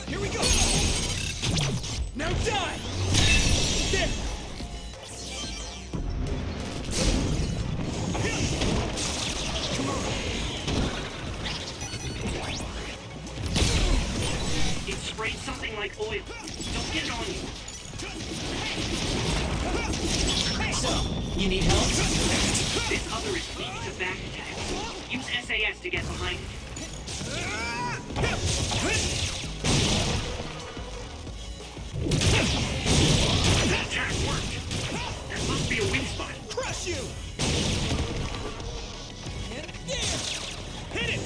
Here we go. Now die. There. Come on. It sprayed something like oil. Don't get it on you. So, you need help? This other is weak to back attacks. Use SAS to get behind it. That attack worked. There must be a weak spot. Crush you. And there. Hit it.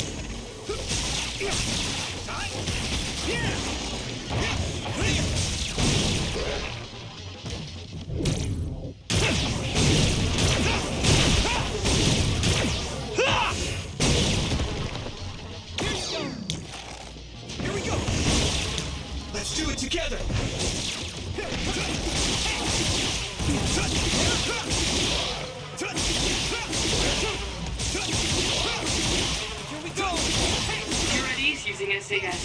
Here we go. Let's do it together. Here we go. You're at ease using SAS.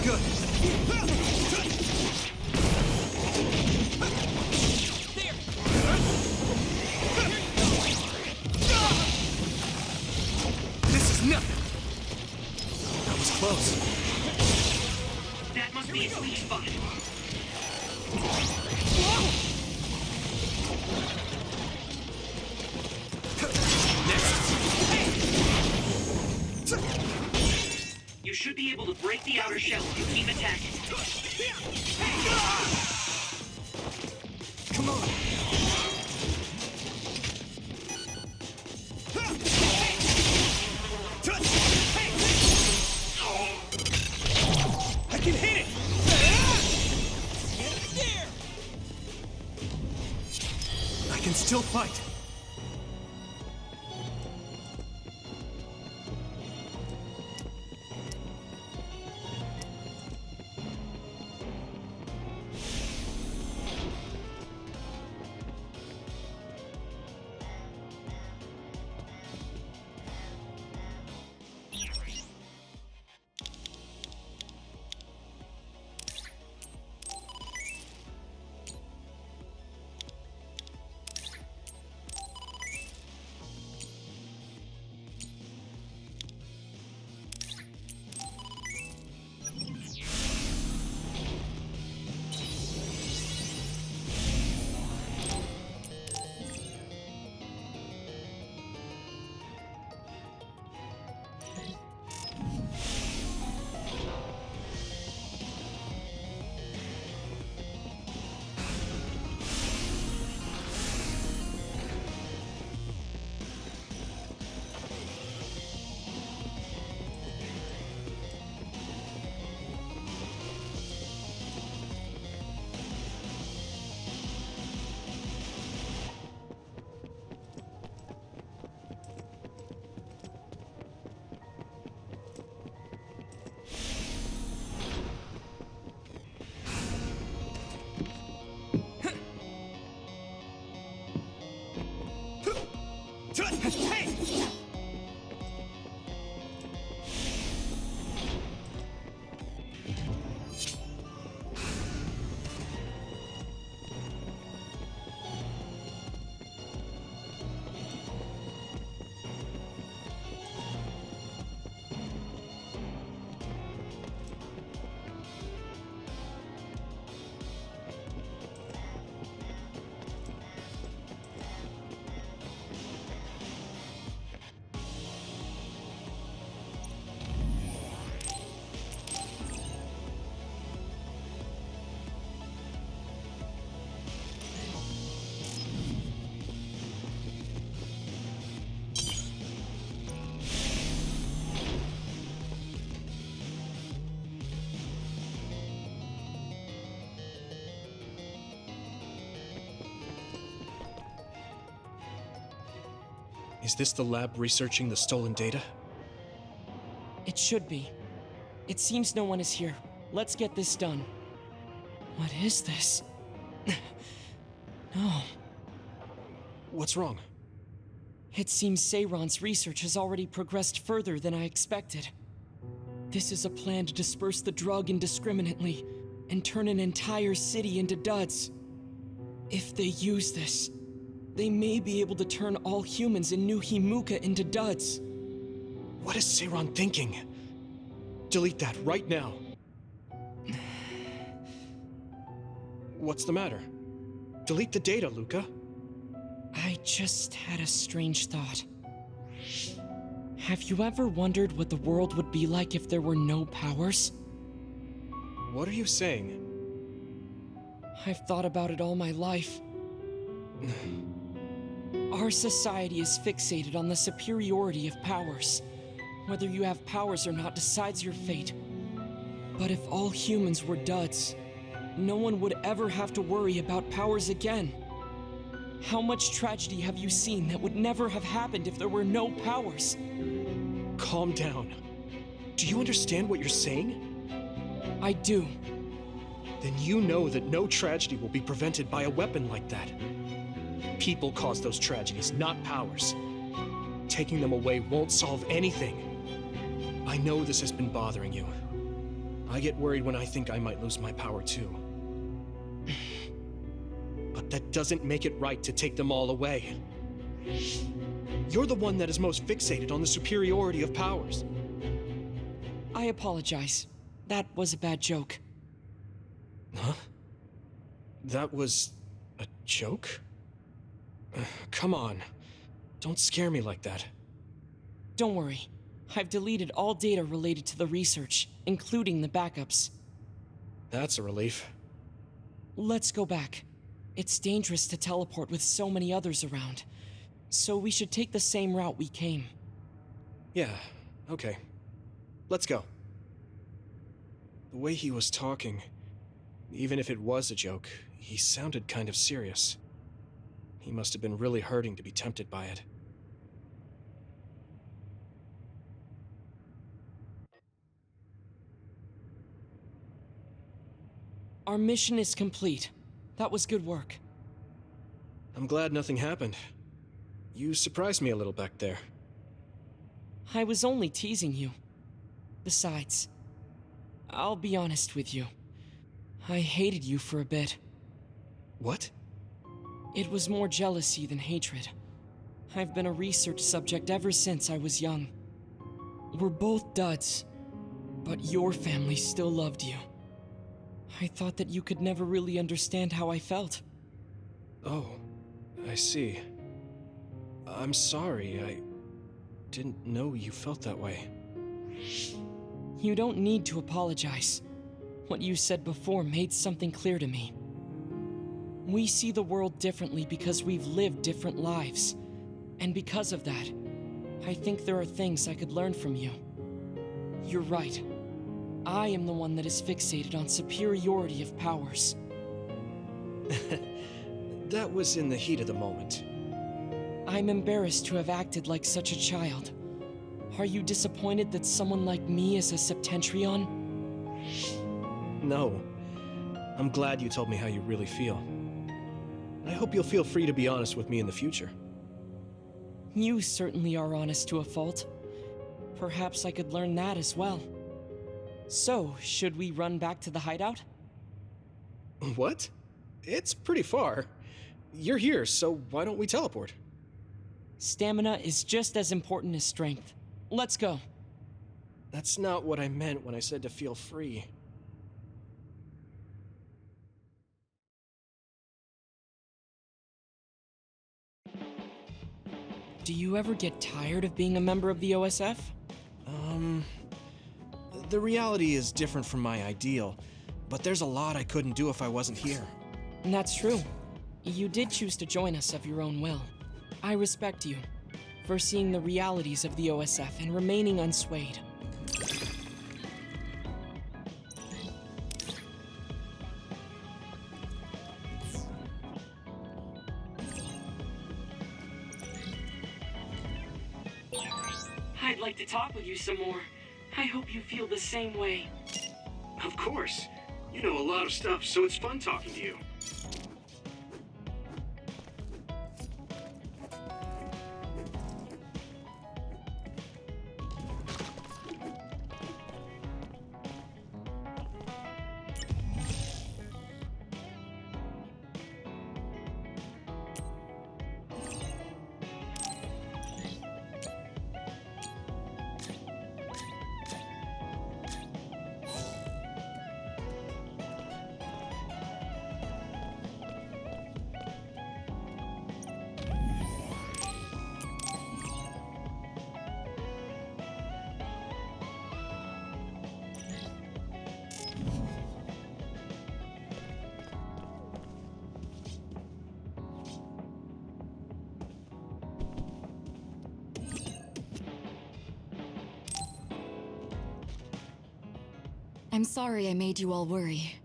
Good. This is nothing. That was close. That must be its weak spot. You should be able to break the outer shell if you keep attacking. Come on. fight! Is this the lab researching the stolen data? It should be. It seems no one is here. Let's get this done. What is this? No. What's wrong? It seems Seiron's research has already progressed further than I expected. This is a plan to disperse the drug indiscriminately and turn an entire city into duds. If they use this, they may be able to turn all humans in New Himuka into duds. What is Seiron thinking? Delete that right now. What's the matter? Delete the data, Luca. I just had a strange thought. Have you ever wondered what the world would be like if there were no powers? What are you saying? I've thought about it all my life. Our society is fixated on the superiority of powers. Whether you have powers or not decides your fate. But if all humans were duds, no one would ever have to worry about powers again. How much tragedy have you seen that would never have happened if there were no powers? Calm down. Do you understand what you're saying? I do. Then you know that no tragedy will be prevented by a weapon like that. People cause those tragedies, not powers. Taking them away won't solve anything. I know this has been bothering you. I get worried when I think I might lose my power too. But that doesn't make it right to take them all away. You're the one that is most fixated on the superiority of powers. I apologize. That was a bad joke. Huh? That was a joke? Come on. Don't scare me like that. Don't worry. I've deleted all data related to the research, including the backups. That's a relief. Let's go back. It's dangerous to teleport with so many others around, so we should take the same route we came. Yeah, okay. Let's go. The way he was talking, even if it was a joke, he sounded kind of serious. He must have been really hurting to be tempted by it. Our mission is complete. That was good work. I'm glad nothing happened. You surprised me a little back there. I was only teasing you. Besides, I'll be honest with you. I hated you for a bit. What? It was more jealousy than hatred. I've been a research subject ever since I was young. We're both duds, but your family still loved you. I thought that you could never really understand how I felt. Oh, I see. I'm sorry, I didn't know you felt that way. You don't need to apologize. What you said before made something clear to me. We see the world differently because we've lived different lives. And because of that, I think there are things I could learn from you. You're right. I am the one that is fixated on superiority of powers. That was in the heat of the moment. I'm embarrassed to have acted like such a child. Are you disappointed that someone like me is a Septentrion? No. I'm glad you told me how you really feel. I hope you'll feel free to be honest with me in the future. You certainly are honest to a fault. Perhaps I could learn that as well. So, should we run back to the hideout? What? It's pretty far. You're here, so why don't we teleport? Stamina is just as important as strength. Let's go. That's not what I meant when I said to feel free. Do you ever get tired of being a member of the OSF? The reality is different from my ideal, but there's a lot I couldn't do if I wasn't here. And that's true. You did choose to join us of your own will. I respect you for seeing the realities of the OSF and remaining unswayed. I'd like to talk with you some more. I hope you feel the same way. Of course. You know a lot of stuff, so it's fun talking to you. I'm sorry I made you all worry.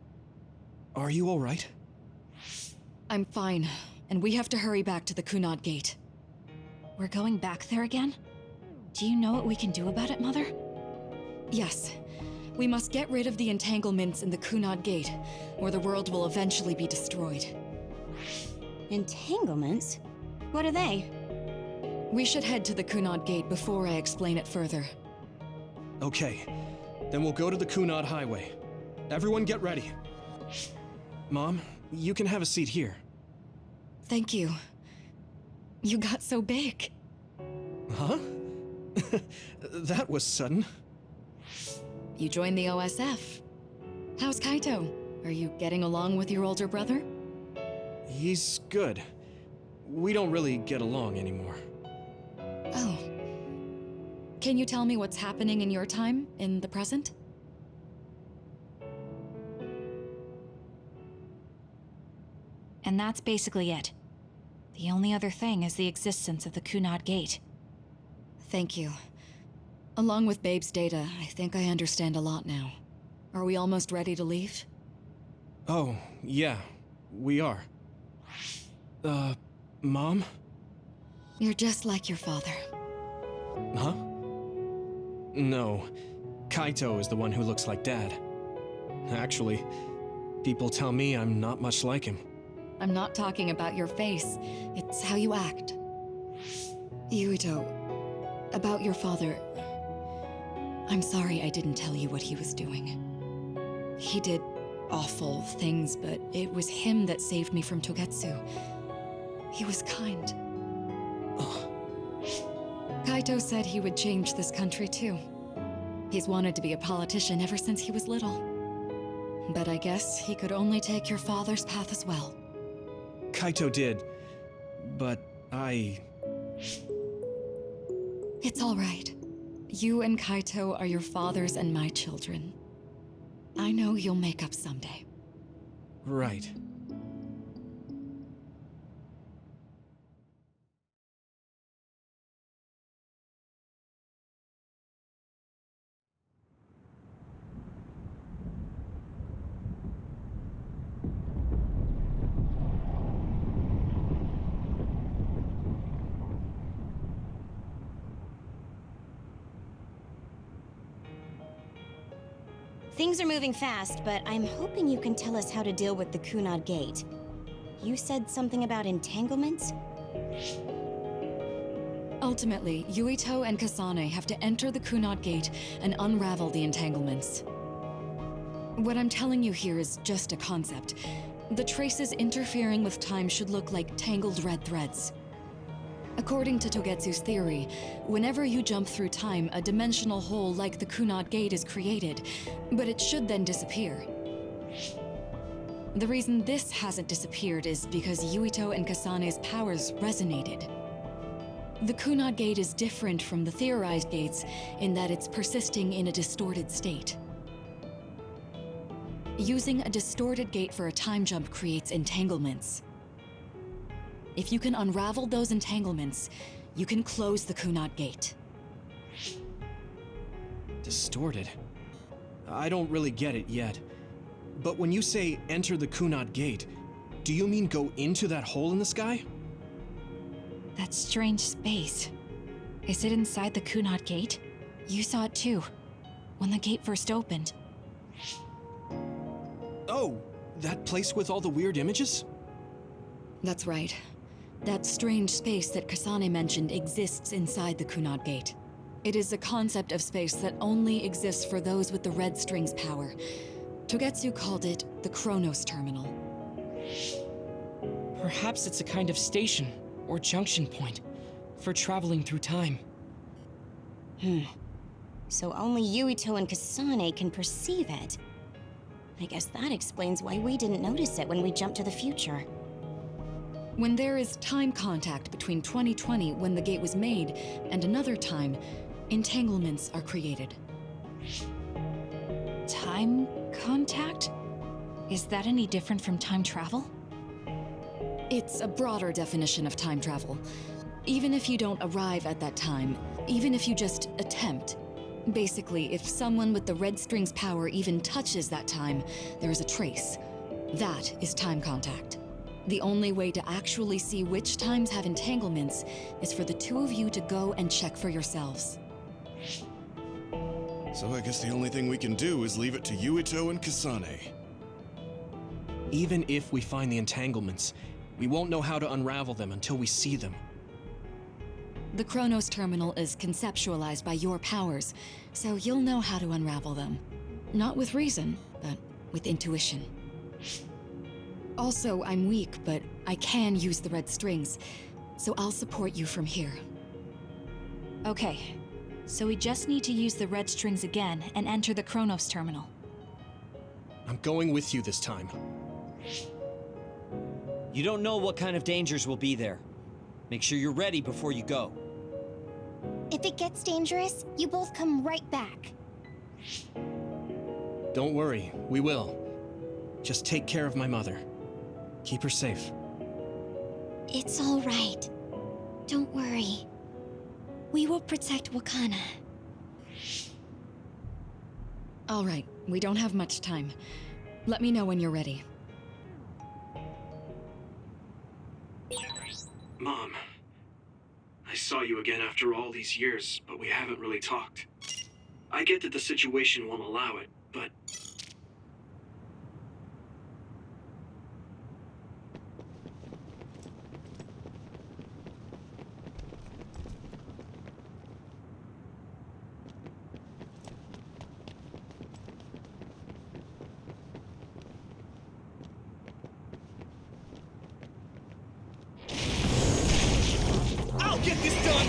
Are you all right? I'm fine, and we have to hurry back to the Kunad Gate. We're going back there again? Do you know what we can do about it, Mother? Yes. We must get rid of the entanglements in the Kunad Gate, or the world will eventually be destroyed. Entanglements? What are they? We should head to the Kunad Gate before I explain it further. Okay. Then we'll go to the Kunad Highway. Everyone get ready. Mom, you can have a seat here. Thank you. You got so big. Huh? That was sudden. You joined the OSF. How's Kaito? Are you getting along with your older brother? He's good. We don't really get along anymore. Oh. Can you tell me what's happening in your time, in the present? And that's basically it. The only other thing is the existence of the Kunad Gate. Thank you. Along with Babe's data, I think I understand a lot now. Are we almost ready to leave? Oh, yeah, we are. Mom? You're just like your father. Huh? No. Kaito is the one who looks like Dad. Actually, people tell me I'm not much like him. I'm not talking about your face. It's how you act. Yuito, about your father... I'm sorry I didn't tell you what he was doing. He did awful things, but it was him that saved me from Togetsu. He was kind. Kaito said he would change this country too. He's wanted to be a politician ever since he was little. But I guess he could only take your father's path as well. Kaito did, but It's all right. You and Kaito are your father's and my children. I know you'll make up someday. Right. Things are moving fast, but I'm hoping you can tell us how to deal with the Kunad Gate. You said something about entanglements? Ultimately, Yuito and Kasane have to enter the Kunad Gate and unravel the entanglements. What I'm telling you here is just a concept. The traces interfering with time should look like tangled red threads. According to Togetsu's theory, whenever you jump through time, a dimensional hole like the Kunad Gate is created, but it should then disappear. The reason this hasn't disappeared is because Yuito and Kasane's powers resonated. The Kunad Gate is different from the theorized gates in that it's persisting in a distorted state. Using a distorted gate for a time jump creates entanglements. If you can unravel those entanglements, you can close the Kunad Gate. Distorted? I don't really get it yet. But when you say enter the Kunad Gate, do you mean go into that hole in the sky? That strange space. Is it inside the Kunad Gate? You saw it too, when the gate first opened. Oh, that place with all the weird images? That's right. That strange space that Kasane mentioned exists inside the Kunad Gate. It is a concept of space that only exists for those with the red string's power. Togetsu called it the Chronos Terminal. Perhaps it's a kind of station or junction point for traveling through time. So only Yuito and Kasane can perceive it. I guess that explains why we didn't notice it when we jumped to the future. When there is time contact between 2020, when the gate was made, and another time, entanglements are created. Time contact? Is that any different from time travel? It's a broader definition of time travel. Even if you don't arrive at that time, even if you just attempt. Basically, if someone with the red string's power even touches that time, there is a trace. That is time contact. The only way to actually see which times have entanglements is for the two of you to go and check for yourselves. So I guess the only thing we can do is leave it to Yuito and Kasane. Even if we find the entanglements, we won't know how to unravel them until we see them. The Chronos Terminal is conceptualized by your powers, so you'll know how to unravel them. Not with reason, but with intuition. Also, I'm weak, but I can use the red strings, so I'll support you from here. Okay, so we just need to use the red strings again and enter the Chronos Terminal. I'm going with you this time. You don't know what kind of dangers will be there. Make sure you're ready before you go. If it gets dangerous, you both come right back. Don't worry, we will. Just take care of my mother. Keep her safe. It's all right. Don't worry. We will protect Wakana. All right, we don't have much time. Let me know when you're ready. again after all these years, but we haven't really talked. I get that the situation won't allow it, but... I'll get this done!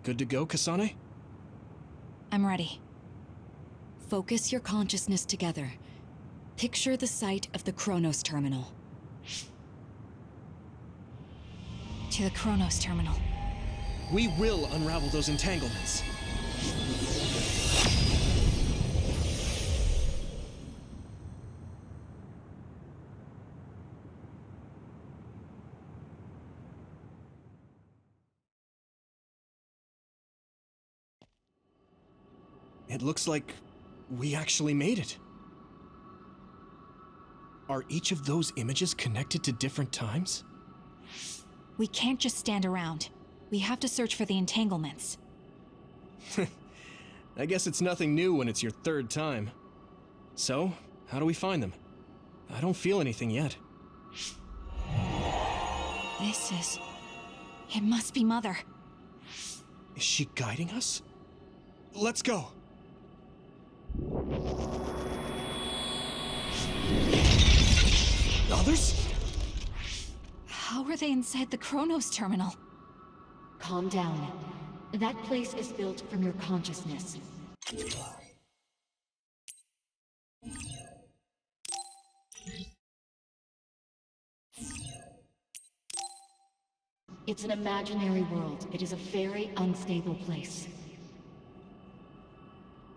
Good to go, Kasane? I'm ready. Focus your consciousness together. Picture the site of the Chronos Terminal. To the Chronos Terminal. We will unravel those entanglements. It looks like we actually made it. Are each of those images connected to different times? We can't just stand around. We have to search for the entanglements. I guess it's nothing new when it's your third time. So, how do we find them? I don't feel anything yet. It must be Mother. Is she guiding us? Let's go! Others? How are they inside the Chronos Terminal? Calm down. That place is built from your consciousness. It's an imaginary world. It is a very unstable place.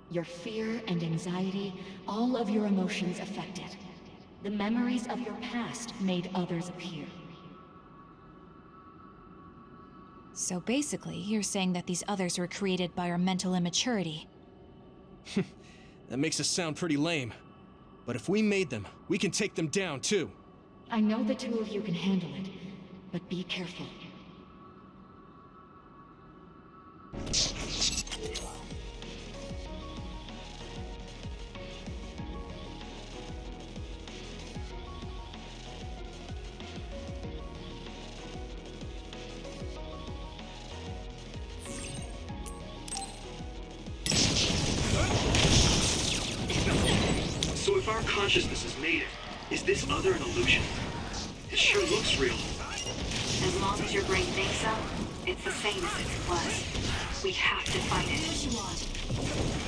Your fear and anxiety, all of your emotions affected. The memories of your past made others appear. So basically, you're saying that these others were created by our mental immaturity. That makes us sound pretty lame. But if we made them, we can take them down too. I know the two of you can handle it, but be careful. So if our consciousness has made it, is this other an illusion? It sure looks real. As long as your brain thinks so, it's the same as it was. We have to fight it.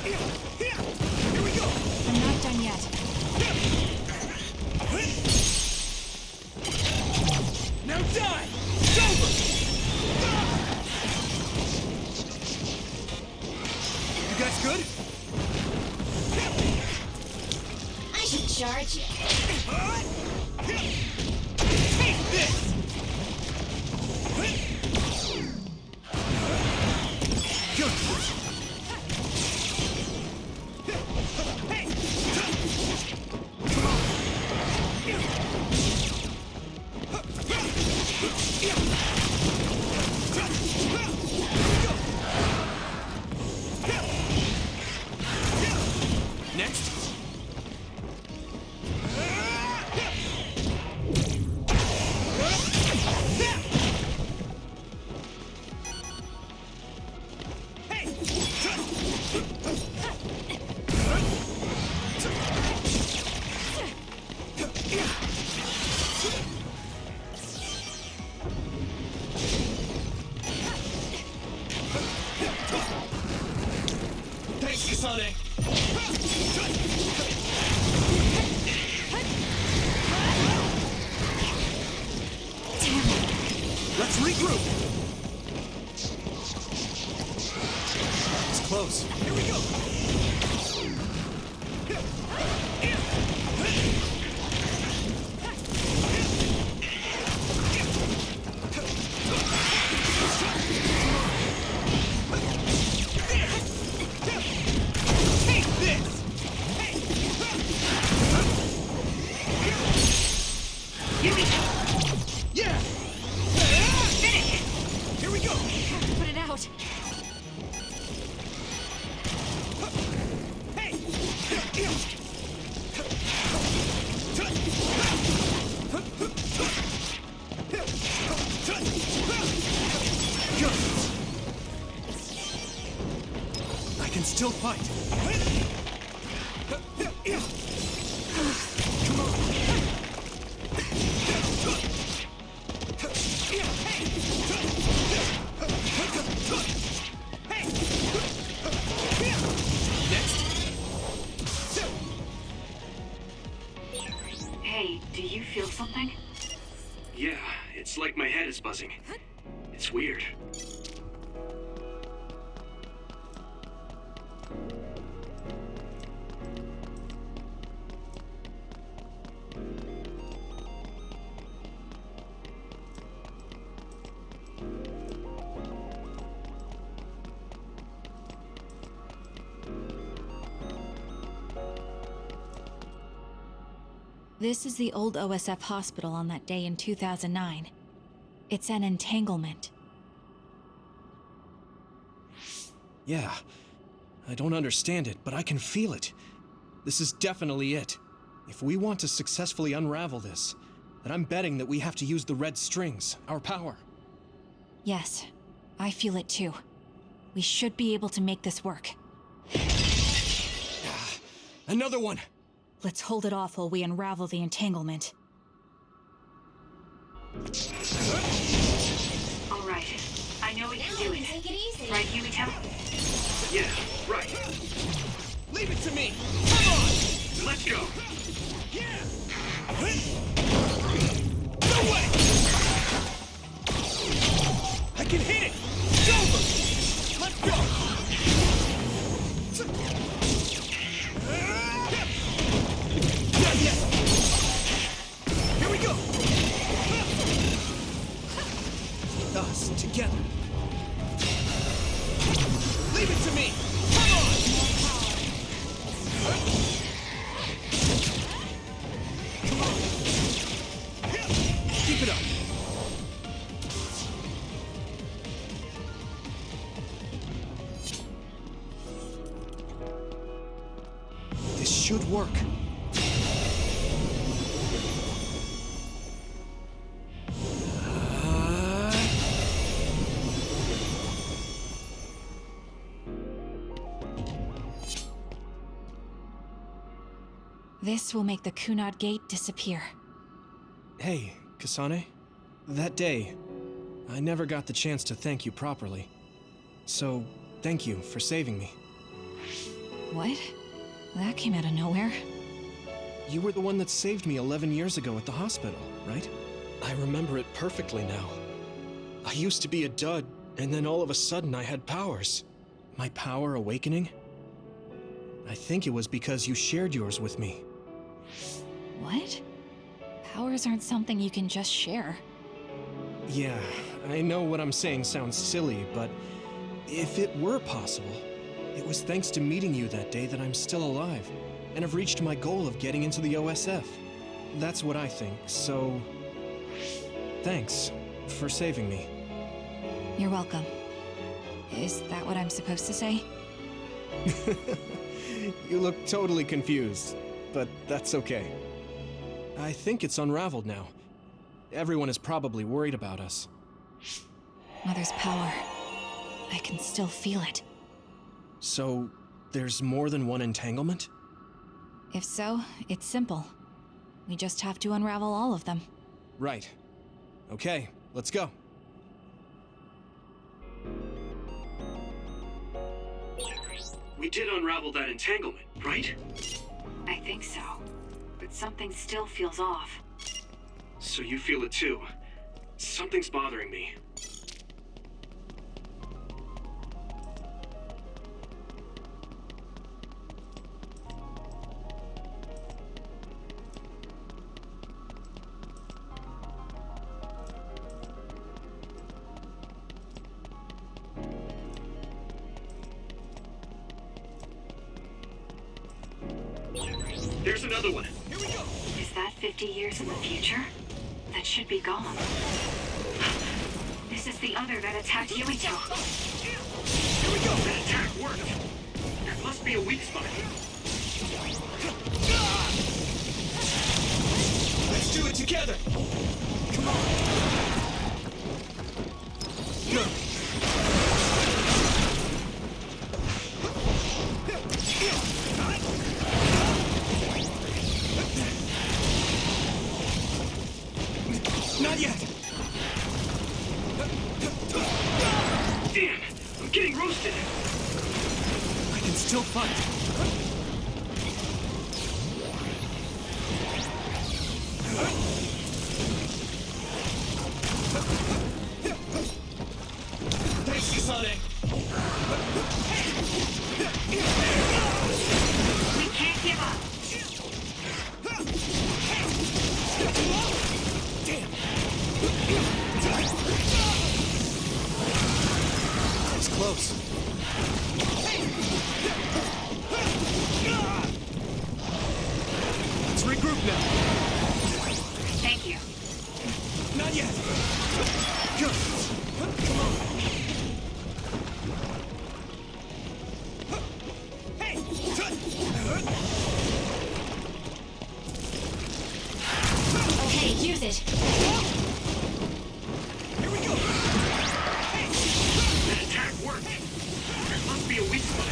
Here we go! I'm not done yet. Now die! It's over! You guys good? I should charge you. Take this! Good. Next. Thanks, Kasane. Let's regroup. It's close. Here we go. still fight. Hey, do you feel something? Yeah, it's like my head is buzzing. It's weird. This is the old OSF hospital on that day in 2009. It's an entanglement. Yeah. I don't understand it, but I can feel it. This is definitely it. If we want to successfully unravel this, then I'm betting that we have to use the red strings, our power. Yes, I feel it too. We should be able to make this work. Another one! Let's hold it off while we unravel the entanglement. All right. I know we can do it. Take it easy. Right, Yumito? Yeah, right. Leave it to me! Come on! Let's go! Yeah! No way! I can hit it! It's over! Let's go! Not yet! Here we go! Us together. Leave it to me! Come on! Keep it up. This should work. This will make the Kunad Gate disappear. Hey, Kasane. That day, I never got the chance to thank you properly. So, thank you for saving me. What? That came out of nowhere. You were the one that saved me 11 years ago at the hospital, right? I remember it perfectly now. I used to be a dud, and then all of a sudden I had powers. My power awakening? I think it was because you shared yours with me. What? Powers aren't something you can just share. Yeah, I know what I'm saying sounds silly, but if it were possible, it was thanks to meeting you that day that I'm still alive, and have reached my goal of getting into the OSF. That's what I think, so... thanks for saving me. You're welcome. Is that what I'm supposed to say? You look totally confused, but that's okay. I think it's unraveled now. Everyone is probably worried about us. Mother's power. I can still feel it. So, there's more than one entanglement? If so, it's simple. We just have to unravel all of them. Right. Okay, let's go. We did unravel that entanglement, right? I think so. But something still feels off. So you feel it too. Something's bothering me. There's another one. Here we go! Is that 50 years in the future? That should be gone. This is the other that attacked Yumito. Here we go! That attack worked! There must be a weak spot. Let's do it together! Come on! Good. Not yet! Damn, I'm getting roasted. I can still fight. Thanks, Kasane! We can't give up. Damn! It's close. Let's regroup now. Thank you. Not yet. Good. Come on. Okay, use it. Here we go. That attack worked. There must be a weak spot.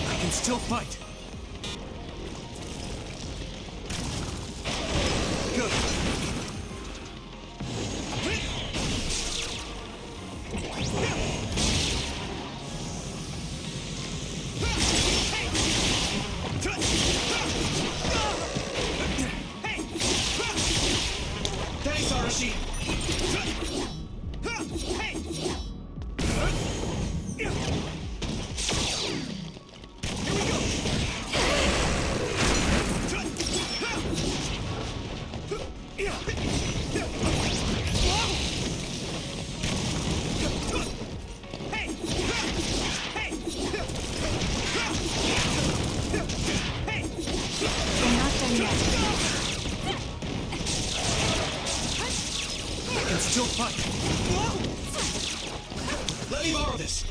I can still fight. Good. Thanks, Arashi. I'm not done yet. I can still fight. Let me borrow this.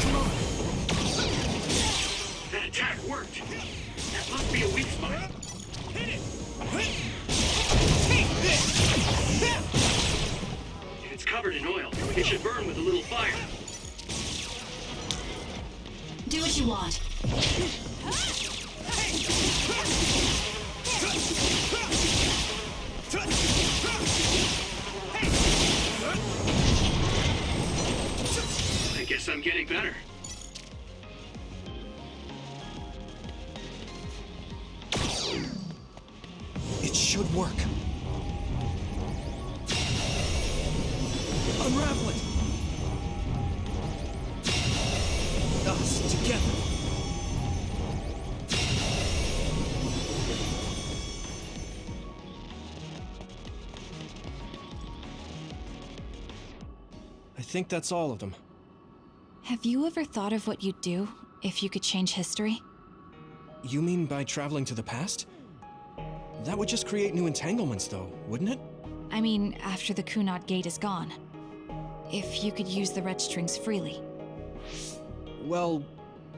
Come on. That attack worked. That must be a weak spot. Hit it. It's covered in oil. It should burn with a little fire. Do what you want. I guess I'm getting better. It should work. Unravel it. Us together. I think that's all of them. Have you ever thought of what you'd do if you could change history? You mean by traveling to the past? That would just create new entanglements, though, wouldn't it? I mean, after the Kunad Gate is gone. If you could use the red strings freely. Well,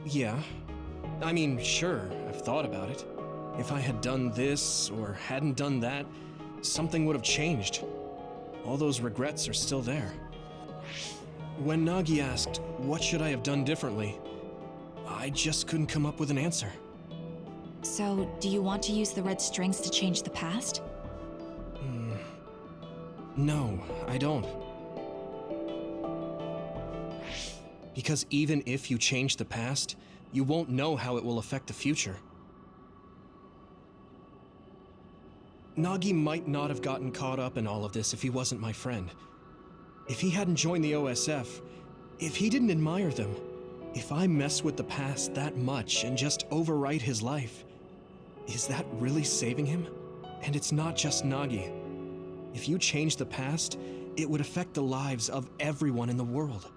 yeah. I mean, sure, I've thought about it. If I had done this or hadn't done that, something would have changed. All those regrets are still there. When Nagi asked, what should I have done differently, I just couldn't come up with an answer. So, do you want to use the red strings to change the past? No, I don't. Because even if you change the past, you won't know how it will affect the future. Nagi might not have gotten caught up in all of this if he wasn't my friend. If he hadn't joined the OSF, if he didn't admire them, if I mess with the past that much and just overwrite his life, is that really saving him? And it's not just Nagi. If you change the past, it would affect the lives of everyone in the world.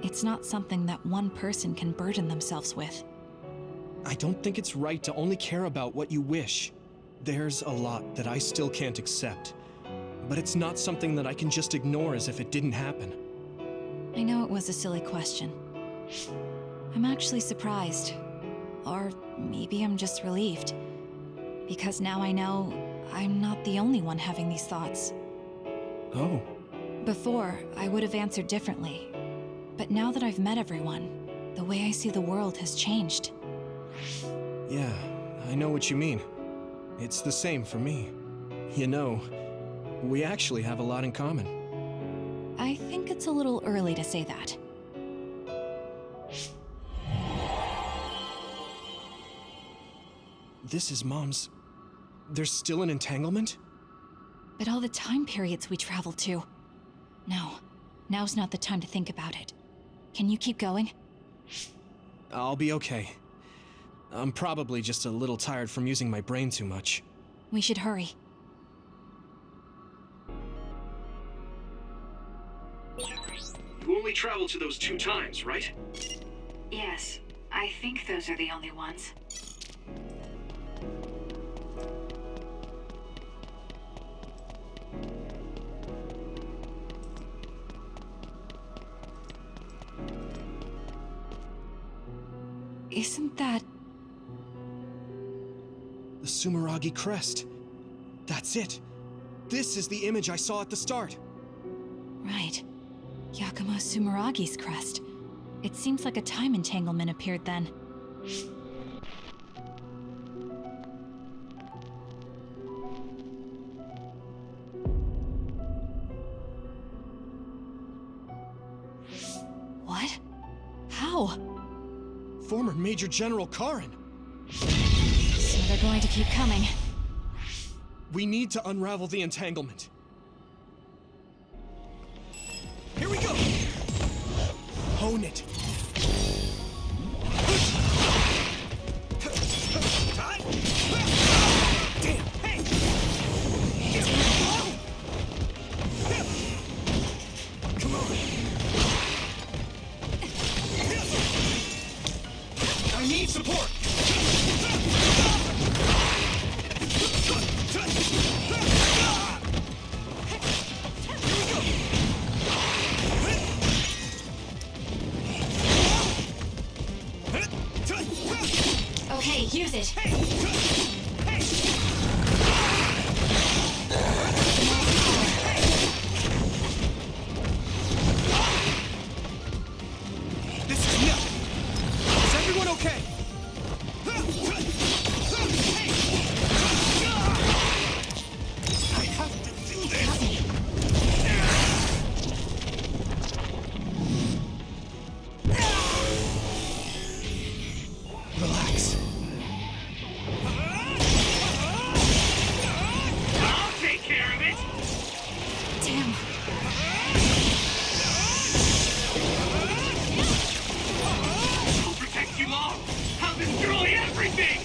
It's not something that one person can burden themselves with. I don't think it's right to only care about what you wish. There's a lot that I still can't accept, but it's not something that I can just ignore as if it didn't happen. I know it was a silly question. I'm actually surprised. Or maybe I'm just relieved. Because now I know I'm not the only one having these thoughts. Oh. Before, I would have answered differently. But now that I've met everyone, the way I see the world has changed. Yeah, I know what you mean. It's the same for me. You know, we actually have a lot in common. I think it's a little early to say that. This is Mom's... There's still an entanglement? But all the time periods we travel to. No, now's not the time to think about it. Can you keep going? I'll be okay. I'm probably just a little tired from using my brain too much. We should hurry. You only traveled to those 2 times, right? Yes, I think those are the only ones. Isn't that... The Sumeragi crest. That's it. This is the image I saw at the start. Right. Yakumo Sumeragi's crest. It seems like a time entanglement appeared then. What? How? Former Major General Karin. So they're going to keep coming. We need to unravel the entanglement. Here we go! Hone it. Damn! Hey! Come on! I need support! Okay, use it. This is nothing. Is everyone okay? I have to do this. Relax. I'll take care of it! Damn. I'll protect you all! I'll destroy everything!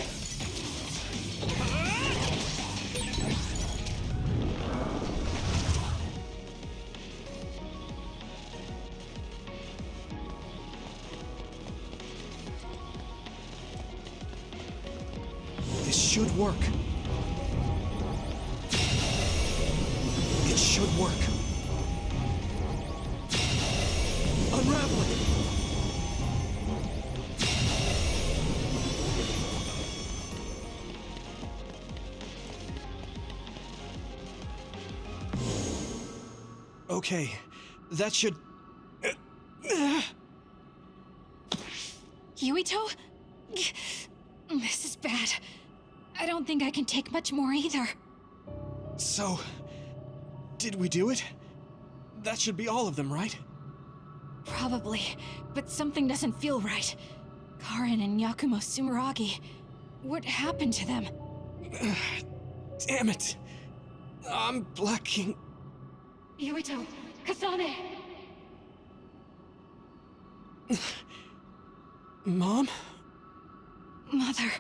This should work. It should work. Unravel it! Okay, that should... Yuito? This is bad. I don't think I can take much more either. So... did we do it? That should be all of them, right? Probably, but something doesn't feel right. Karin and Yakumo Sumeragi. What happened to them? Damn it! I'm blacking... Yuito, Kasane! Mom? Mother...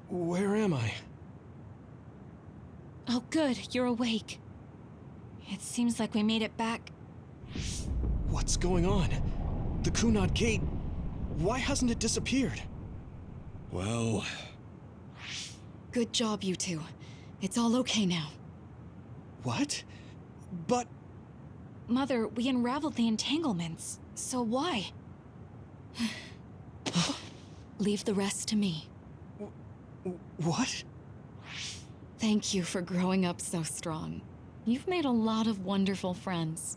Where am I? Oh good, you're awake. It seems like we made it back. What's going on? The Kunad Gate... why hasn't it disappeared? Well... Good job, you two. It's all okay now. What? But... Mother, we unraveled the entanglements, so why? Leave the rest to me. What? Thank you for growing up so strong. You've made a lot of wonderful friends.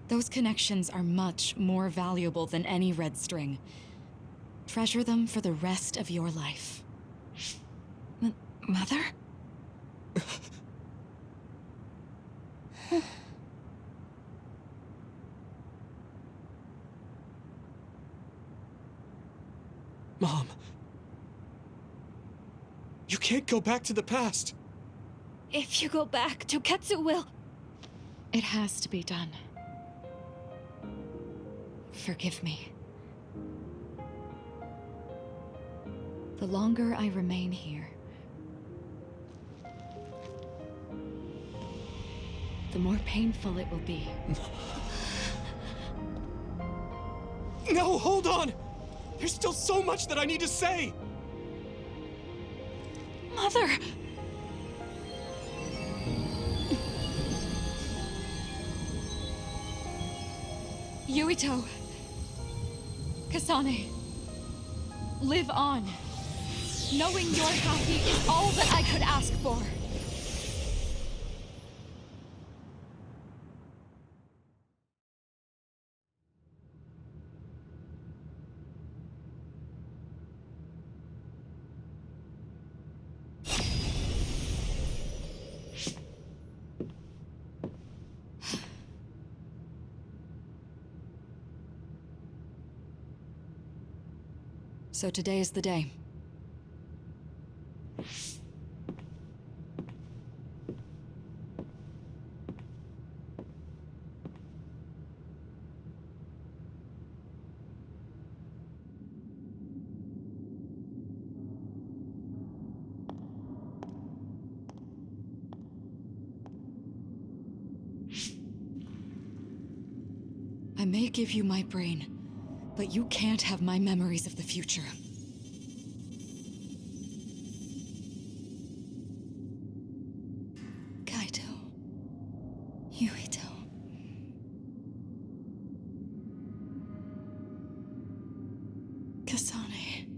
Those connections are much more valuable than any red string. Treasure them for the rest of your life. Mother? Mom. You can't go back to the past. If you go back, Toketsu will... It has to be done. Forgive me. The longer I remain here, the more painful it will be. No, hold on! There's still so much that I need to say! Mother! Yuito. Kasane. Live on. Knowing you're happy is all that I could ask for. So today is the day. I may give you my brain, but you can't have my memories of the future. Kaito. Yuito. Kasane.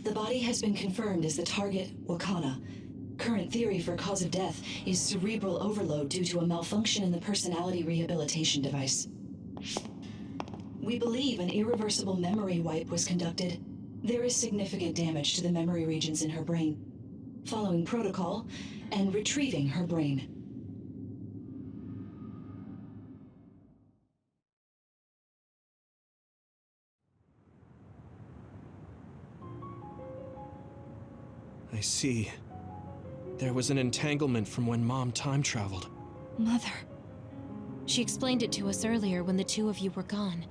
The body has been confirmed as the target, Wakana. Current theory for cause of death is cerebral overload due to a malfunction in the personality rehabilitation device. We believe an irreversible memory wipe was conducted. There is significant damage to the memory regions in her brain. Following protocol and retrieving her brain. I see. There was an entanglement from when Mom time traveled. Mother. She explained it to us earlier when the two of you were gone.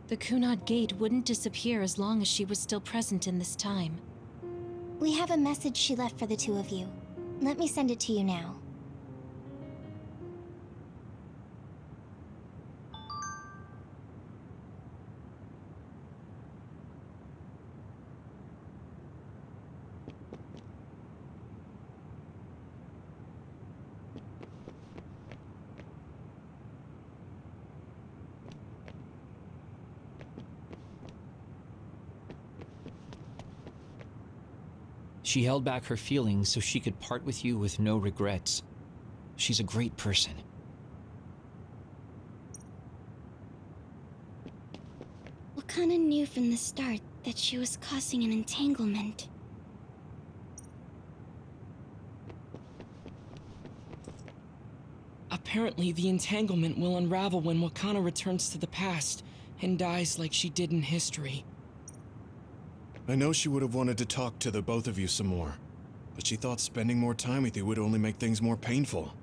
The Kunad Gate wouldn't disappear as long as she was still present in this time. We have a message she left for the two of you. Let me send it to you now. She held back her feelings so she could part with you with no regrets. She's a great person. Wakana knew from the start that she was causing an entanglement. Apparently, the entanglement will unravel when Wakana returns to the past and dies like she did in history. I know she would have wanted to talk to the both of you some more, but she thought spending more time with you would only make things more painful.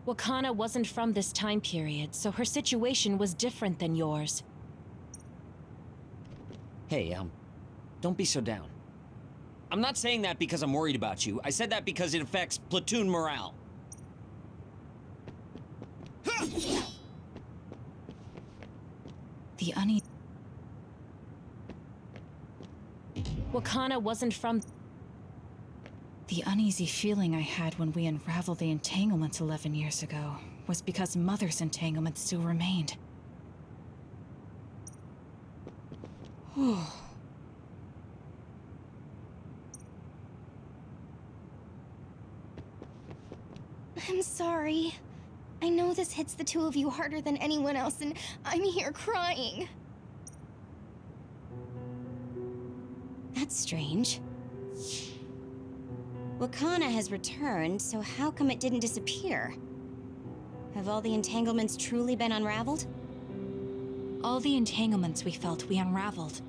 Wakana wasn't from this time period, so her situation was different than yours. Hey, don't be so down. I'm not saying that because I'm worried about you. I said that because it affects platoon morale. The Wakana wasn't from... The uneasy feeling I had when we unraveled the entanglements 11 years ago was because Mother's entanglement still remained. I'm sorry. I know this hits the two of you harder than anyone else, and I'm here crying. That's strange. Wakana has returned, so how come it didn't disappear? Have all the entanglements truly been unraveled? All the entanglements we felt we unraveled.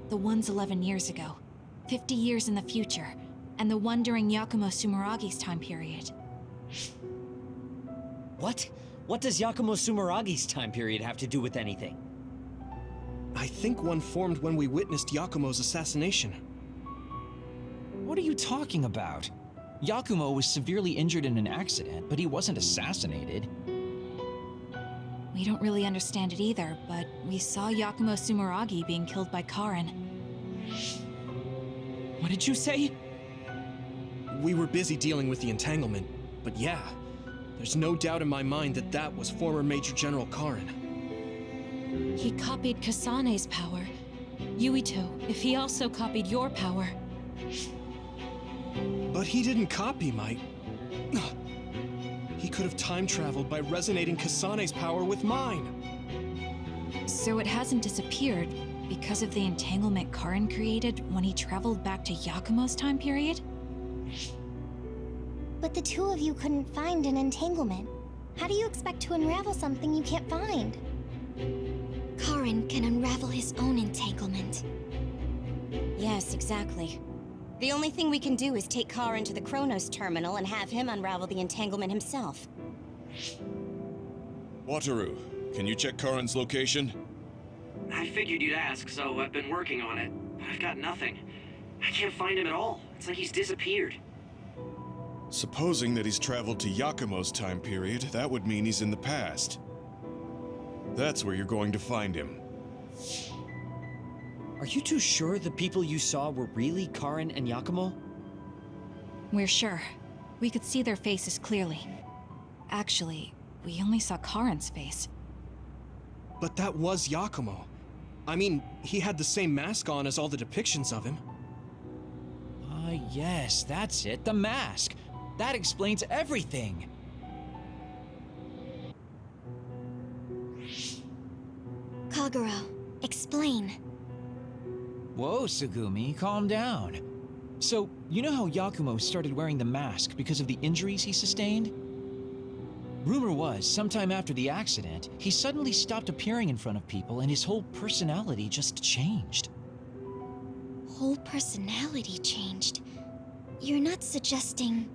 The ones 11 years ago, 50 years in the future, and the one during Yakumo Sumeragi's time period. What? What does Yakumo Sumeragi's time period have to do with anything? I think one formed when we witnessed Yakumo's assassination. What are you talking about? Yakumo was severely injured in an accident, but he wasn't assassinated. We don't really understand it either, but we saw Yakumo Sumeragi being killed by Karin. What did you say? We were busy dealing with the entanglement, but yeah, there's no doubt in my mind that that was former Major General Karin. He copied Kasane's power. Yuito, if he also copied your power... But he didn't copy my... He could have time-traveled by resonating Kasane's power with mine. So it hasn't disappeared because of the entanglement Karin created when he traveled back to Yakumo's time period? But the two of you couldn't find an entanglement. How do you expect to unravel something you can't find? Karin can unravel his own entanglement. Yes, exactly. The only thing we can do is take Karin to the Chronos terminal and have him unravel the entanglement himself. Wataru, can you check Karin's location? I figured you'd ask, so I've been working on it. But I've got nothing. I can't find him at all. It's like he's disappeared. Supposing that he's traveled to Yakumo's time period, that would mean he's in the past. That's where you're going to find him. Are you two sure the people you saw were really Karin and Yakumo? We're sure. We could see their faces clearly. Actually, we only saw Karin's face. But that was Yakumo. I mean, he had the same mask on as all the depictions of him. Ah, yes, that's it, the mask. That explains everything. Kagero, explain. Whoa, Sugumi, calm down. So, you know how Yakumo started wearing the mask because of the injuries he sustained? Rumor was, sometime after the accident, he suddenly stopped appearing in front of people and his whole personality just changed. Whole personality changed? You're not suggesting...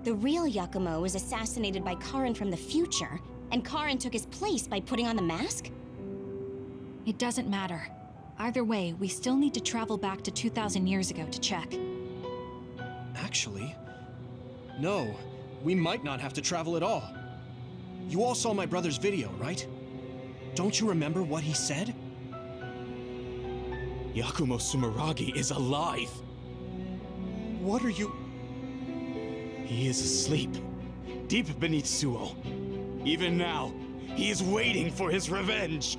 The real Yakumo was assassinated by Karin from the future, and Karin took his place by putting on the mask? It doesn't matter. Either way, we still need to travel back to 2,000 years ago to check. Actually, no. We might not have to travel at all. You all saw my brother's video, right? Don't you remember what he said? Yakumo Sumeragi is alive! What are you... He is asleep, deep beneath Suo. Even now, he is waiting for his revenge!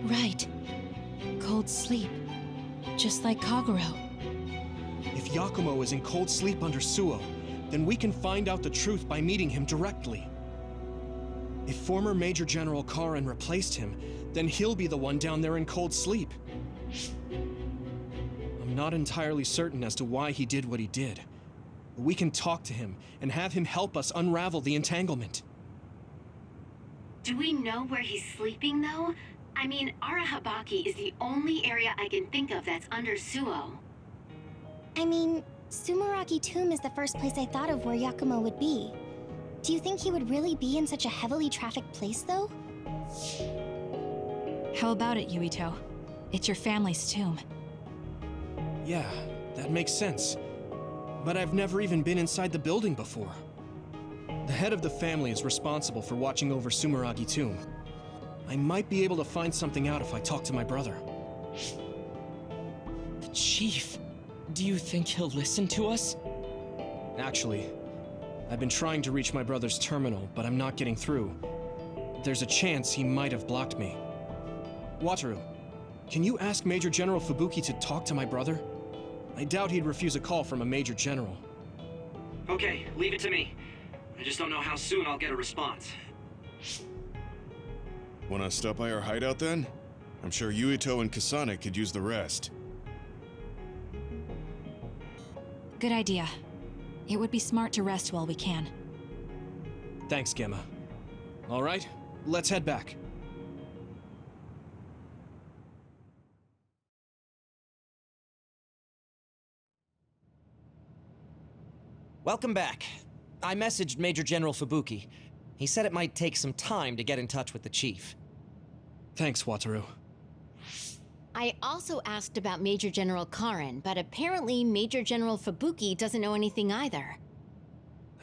Right. Cold sleep. Just like Kagero. If Yakumo is in cold sleep under Suo, then we can find out the truth by meeting him directly. If former Major General Karin replaced him, then he'll be the one down there in cold sleep. I'm not entirely certain as to why he did what he did. But we can talk to him and have him help us unravel the entanglement. Do we know where he's sleeping, though? I mean, Arahabaki is the only area I can think of that's under Suo. I mean, Sumeragi Tomb is the first place I thought of where Yakumo would be. Do you think he would really be in such a heavily trafficked place, though? How about it, Yuito? It's your family's tomb. Yeah, that makes sense. But I've never even been inside the building before. The head of the family is responsible for watching over Sumeragi Tomb. I might be able to find something out if I talk to my brother. The chief. Do you think he'll listen to us? Actually, I've been trying to reach my brother's terminal, but I'm not getting through. There's a chance he might have blocked me. Wataru, can you ask Major General Fubuki to talk to my brother? I doubt he'd refuse a call from a Major General. Okay, leave it to me. I just don't know how soon I'll get a response. Wanna stop by our hideout then? I'm sure Yuito and Kasane could use the rest. Good idea. It would be smart to rest while we can. Thanks, Gemma. All right, let's head back. Welcome back. I messaged Major General Fubuki. He said it might take some time to get in touch with the chief. Thanks, Wataru. I also asked about Major General Karin, but apparently Major General Fubuki doesn't know anything either.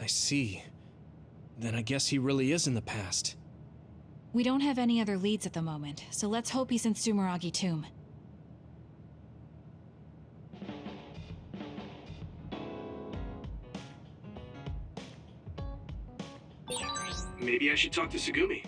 I see. Then I guess he really is in the past. We don't have any other leads at the moment, so let's hope he's in Sumeragi Tomb. Maybe I should talk to Sugumi.